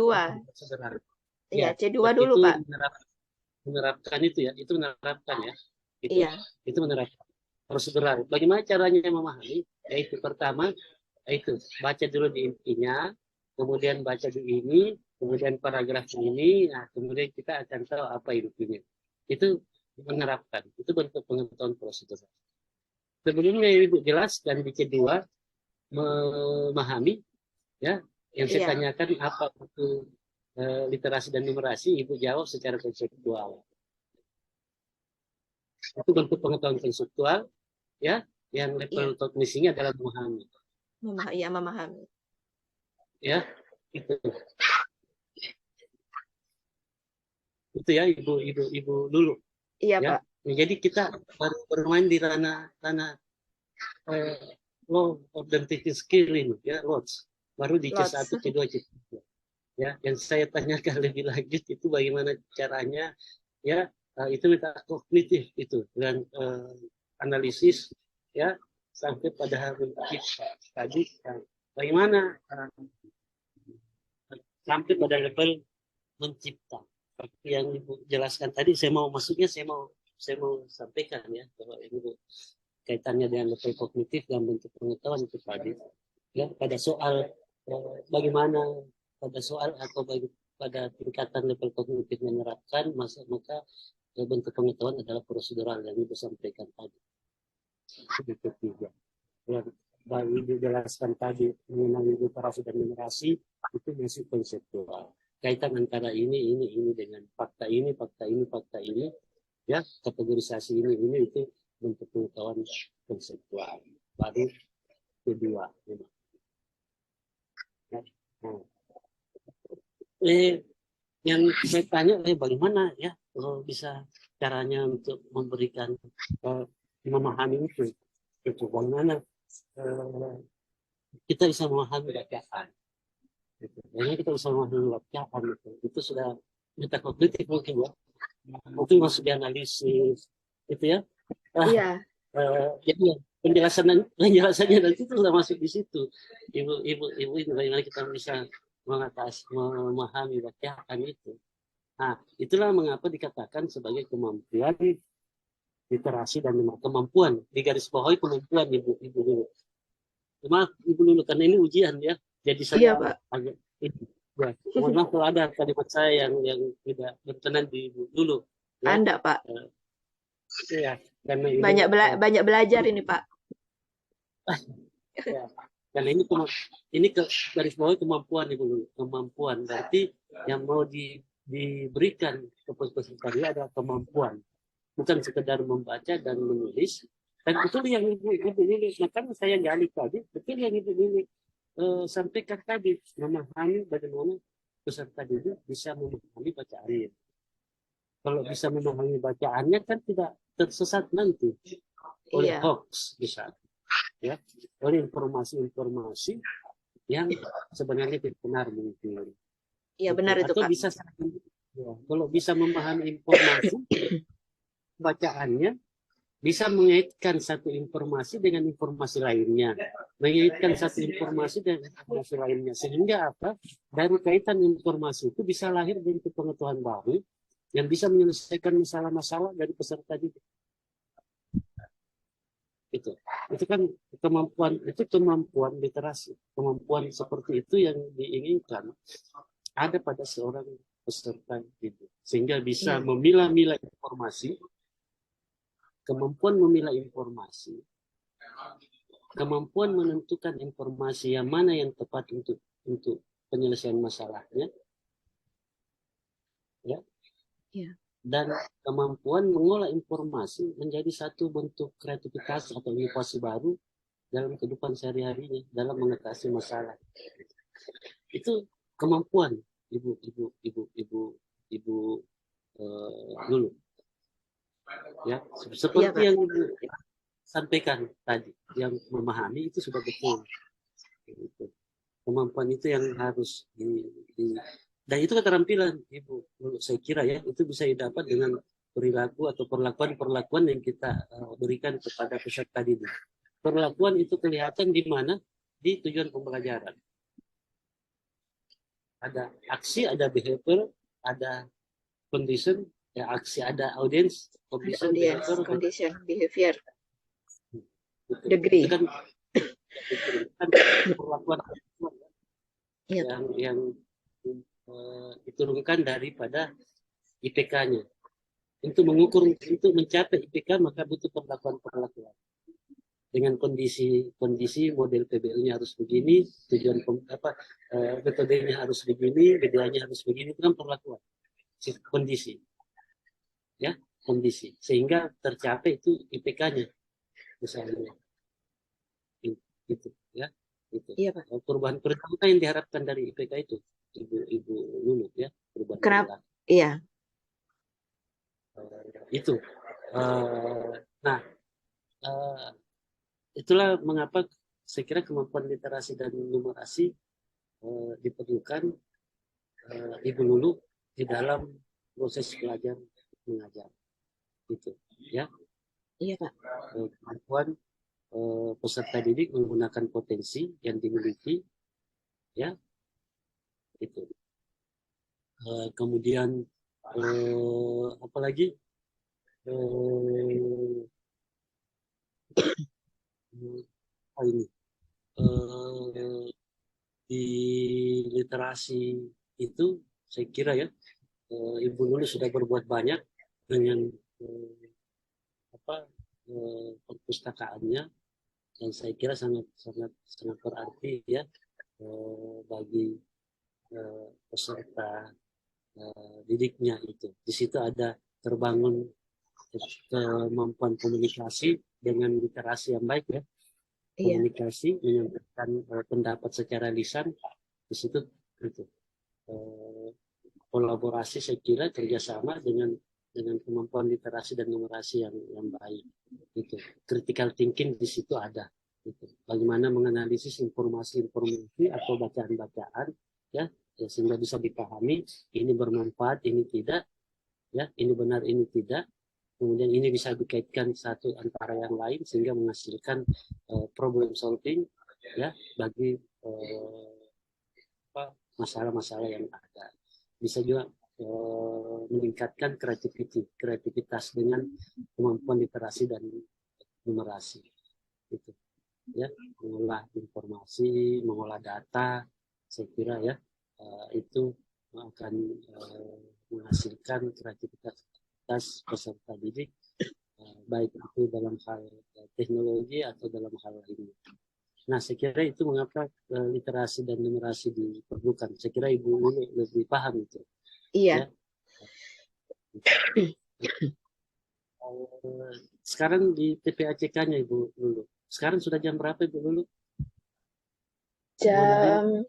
Iya, C2 dulu, Pak. Menerapkan itu ya. Itu menerapkan ya. Iya. Itu menerapkan. Prosedural. Bagaimana caranya memahami? Yaitu pertama, yaitu baca dulu di intinya, kemudian baca di ini, kemudian paragraf ini, nah kemudian kita akan tahu apa intinya. Itu menerapkan. Itu bentuk pengetahuan prosedural. sebelumnya Ibu jelaskan di kedua memahami ya yang saya Iya, tanyakan apa itu literasi dan numerasi, Ibu jawab secara konseptual. Itu bentuk pengetahuan konseptual ya, yang iya, level kognisinya adalah memahami iya memahami. ya. Itu ya ibu dulu Iya, ya. Pak. Jadi kita baru bermain di ranah law of the thinking skill ini ya, lots baru di Lots. C1 C2 C3 ya. Yang saya tanyakan lebih lanjut itu bagaimana caranya ya, itu meta kognitif itu dengan analisis ya sampai pada mencipta tadi bagaimana sampai pada level mencipta. Seperti yang Ibu jelaskan tadi, saya mau sampaikan ya bahwa Ibu kaitannya dengan level kognitif dan bentuk pengetahuan itu tadi ya, pada soal bagaimana pada soal atau pada tingkatan level kognitif menerapkan maka bentuk pengetahuan adalah prosedural yang Ibu sampaikan tadi. Itu ketiga. Yang Ibu jelaskan tadi mengenai literasi dan numerasi itu masih konseptual. Kaitan antara ini dengan fakta ini ya, kategorisasi ini itu bentuk pengetahuan konseptual. Baru kedua. Nah, yang saya tanya bagaimana ya bisa caranya untuk memberikan memahami itu bagaimana kita bisa memahami bacaan. Jadi kita bisa memahami bacaan itu sudah metakognitif mungkin ya, mungkin masuk di analisis itu ya. Iya. Jadi penjelasannya nanti itu sudah masuk di situ. Ibu bagaimana kita bisa memahami bacaan itu. Nah, itulah mengapa dikatakan sebagai kemampuan literasi dan kemampuan di garis bawahi kemampuan ibu dulu. Maaf ibu dulu karena ini ujian ya. Jadi saya Iya, Pak. agak ya. Mohon maaf kalau ada kalimat saya yang tidak berkenan di ibu dulu. Ya. Anda, Pak. Ya, karena ini, banyak belajar ini, Pak. Ya. Karena ini garis bawahi kemampuan ibu dulu. Kemampuan berarti yang mau diberikan ke peserta dia adalah kemampuan, bukan sekedar membaca dan menulis. Dan betul yang ibu ini, makanya saya gali tadi, betul yang ibu ini sampaikan tadi, memahami bagaimana peserta didik bisa memahami bacaannya. Kalau bisa memahami bacaannya kan tidak tersesat nanti oleh hoax bisa, ya, oleh informasi-informasi yang sebenarnya tidak benar mungkin. Iya benar itu atau Pak. Bisa ya, kalau bisa memahami informasi bacaannya, bisa mengaitkan satu informasi dengan informasi lainnya, mengaitkan satu informasi dengan informasi lainnya, sehingga apa? Dari kaitan informasi itu bisa lahir bentuk pengetahuan baru yang bisa menyelesaikan masalah-masalah dari peserta didik. Itu kan kemampuan literasi, kemampuan seperti itu yang diinginkan ada pada seorang peserta didik, sehingga bisa memilah-milah informasi. Kemampuan memilah informasi, kemampuan menentukan informasi yang mana yang tepat untuk penyelesaian masalahnya, ya, dan kemampuan mengolah informasi menjadi satu bentuk kreativitas atau inovasi baru dalam kehidupan sehari-harinya dalam mengatasi masalah. Itu kemampuan ibu dulu. Ya, seperti yang Ibu sampaikan tadi, yang memahami itu sudah betul. Kemampuan itu yang harus dan itu keterampilan Ibu. Saya kira ya, itu bisa didapat dengan perilaku atau perlakuan yang kita berikan kepada peserta didik. Perlakuan itu kelihatan di mana? Di tujuan pembelajaran. Ada aksi, ada behavior, ada condition. Ya, aksi ada audience, condition, behavior, degree. Itu kan perlakuan yang diturunkan daripada IPK-nya. Untuk mengukur, untuk mencapai IPK maka butuh perlakuan. dengan kondisi model PBL-nya harus begini, tujuan metodenya harus begini, BDA-nya harus begini, itu kan perlakuan kondisi, ya kondisi, sehingga tercapai itu IPK-nya misalnya, itu ya, itu Iya, Pak. perubahan perilaku yang diharapkan dari IPK itu, Ibu Lulu, ya, perubahan Kenapa? perilaku. Iya. Itu. Nah, itulah mengapa saya kira kemampuan literasi dan numerasi diperlukan Ibu Lulu di dalam proses belajar mengajar, gitu, ya. Iya, Pak. Kemampuan peserta didik menggunakan potensi yang dimiliki, ya, itu. Kemudian apalagi ini di literasi itu saya kira ya Ibu Lulu sudah berbuat banyak dengan perpustakaannya, dan saya kira sangat berarti ya bagi peserta didiknya itu. Di situ ada terbangun kemampuan komunikasi dengan literasi yang baik ya. Komunikasi, menyampaikan pendapat secara lisan, di situ itu. Kolaborasi saya kira kerjasama dengan kemampuan literasi dan numerasi yang baik. Gitu. Critical thinking di situ ada. Gitu. Bagaimana menganalisis informasi atau bacaan-bacaan, ya, sehingga bisa dipahami ini bermanfaat, ini tidak, ya, ini benar, ini tidak. Kemudian ini bisa dikaitkan satu antara yang lain sehingga menghasilkan problem solving, ya, bagi masalah-masalah yang ada. Bisa juga meningkatkan kreativitas dengan kemampuan literasi dan numerasi, gitu, ya, mengolah informasi, mengolah data, saya kira ya itu akan menghasilkan kreativitas peserta didik, baik itu dalam hal teknologi atau dalam hal lainnya. Nah, saya kira itu mengapa literasi dan numerasi diperlukan. Saya kira Ibu Lulu lebih paham itu. Iya. Ya. Sekarang di TPACK-nya Ibu Lulu. Sekarang sudah jam berapa Ibu Lulu? Jam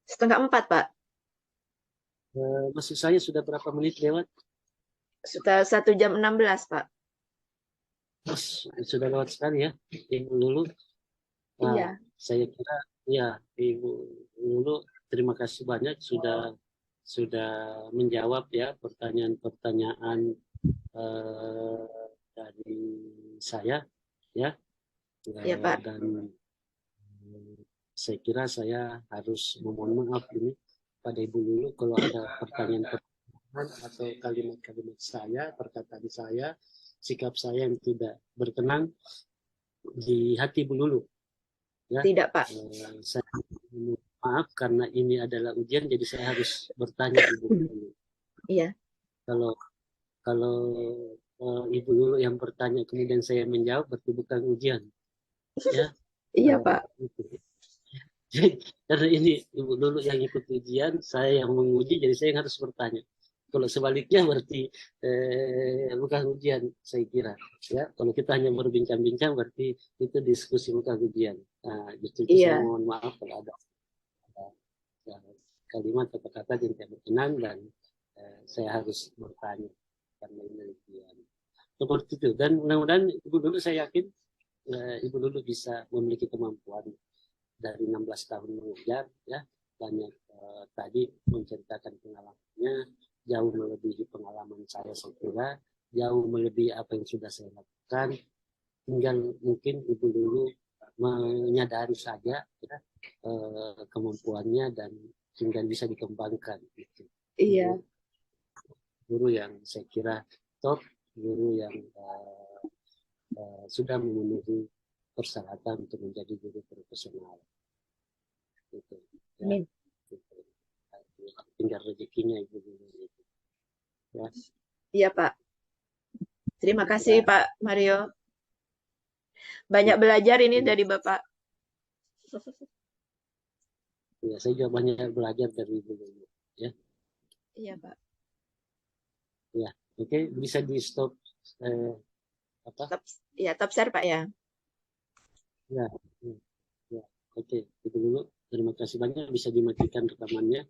3:30, Pak. Maksud saya sudah berapa menit lewat? Sudah 1:16, Pak. Sudah lewat sekali ya, Ibu Lulu. Nah, Iya. saya kira ya Ibu Lulu terima kasih banyak sudah menjawab ya pertanyaan-pertanyaan dari saya ya. Iya, Pak. Dan saya kira saya harus memohon maaf ini pada Ibu Lulu kalau ada pertanyaan atau kalimat-kalimat saya, perkataan saya, sikap saya yang tidak berkenan di hati Ibu Lulu. Ya. Tidak, Pak. Saya maaf karena ini adalah ujian, jadi saya harus bertanya Ibu Lulu. Iya. Kalau Ibu Lulu yang bertanya kemudian saya menjawab, berarti bukan ujian. Ya. Iya, Pak. Karena ini Ibu Lulu yang ikut ujian, saya yang menguji, jadi saya yang harus bertanya. Kalau sebaliknya berarti bukan ujian, saya kira. Ya, kalau kita hanya berbincang-bincang berarti itu diskusi bukan ujian. Nah, justru itu saya mohon maaf kalau ada kalimat atau kata yang tidak berkenan dan saya harus bertanya karena ini ujian. Seperti itu. Dan mudah-mudahan Ibu Lulu, saya yakin Ibu Lulu bisa memiliki kemampuan dari 16 tahun mengajar, ya, banyak tadi menceritakan pengalamannya, jauh melebihi pengalaman saya kira, jauh melebihi apa yang sudah saya lakukan. Tinggal mungkin Ibu Lulu menyadari saja ya, kemampuannya dan tinggal bisa dikembangkan. Gitu. Iya. Guru yang saya kira top, guru yang sudah memenuhi persyaratan untuk menjadi guru profesional. Gitu, ya. Amin. Tinggal rezekinya Ibu Lulu. Ya. Iya, Pak. Terima kasih, Pak Mario. Banyak belajar ini dari Bapak. Ya, saya juga banyak belajar dari Ibu. Ya, Iya, Pak. ya. Oke, bisa di stop apa? Top, ya, top share, Pak ya. Ya, ya, ya. Oke, itu dulu. Terima kasih banyak. Bisa dimatikan rekamannya.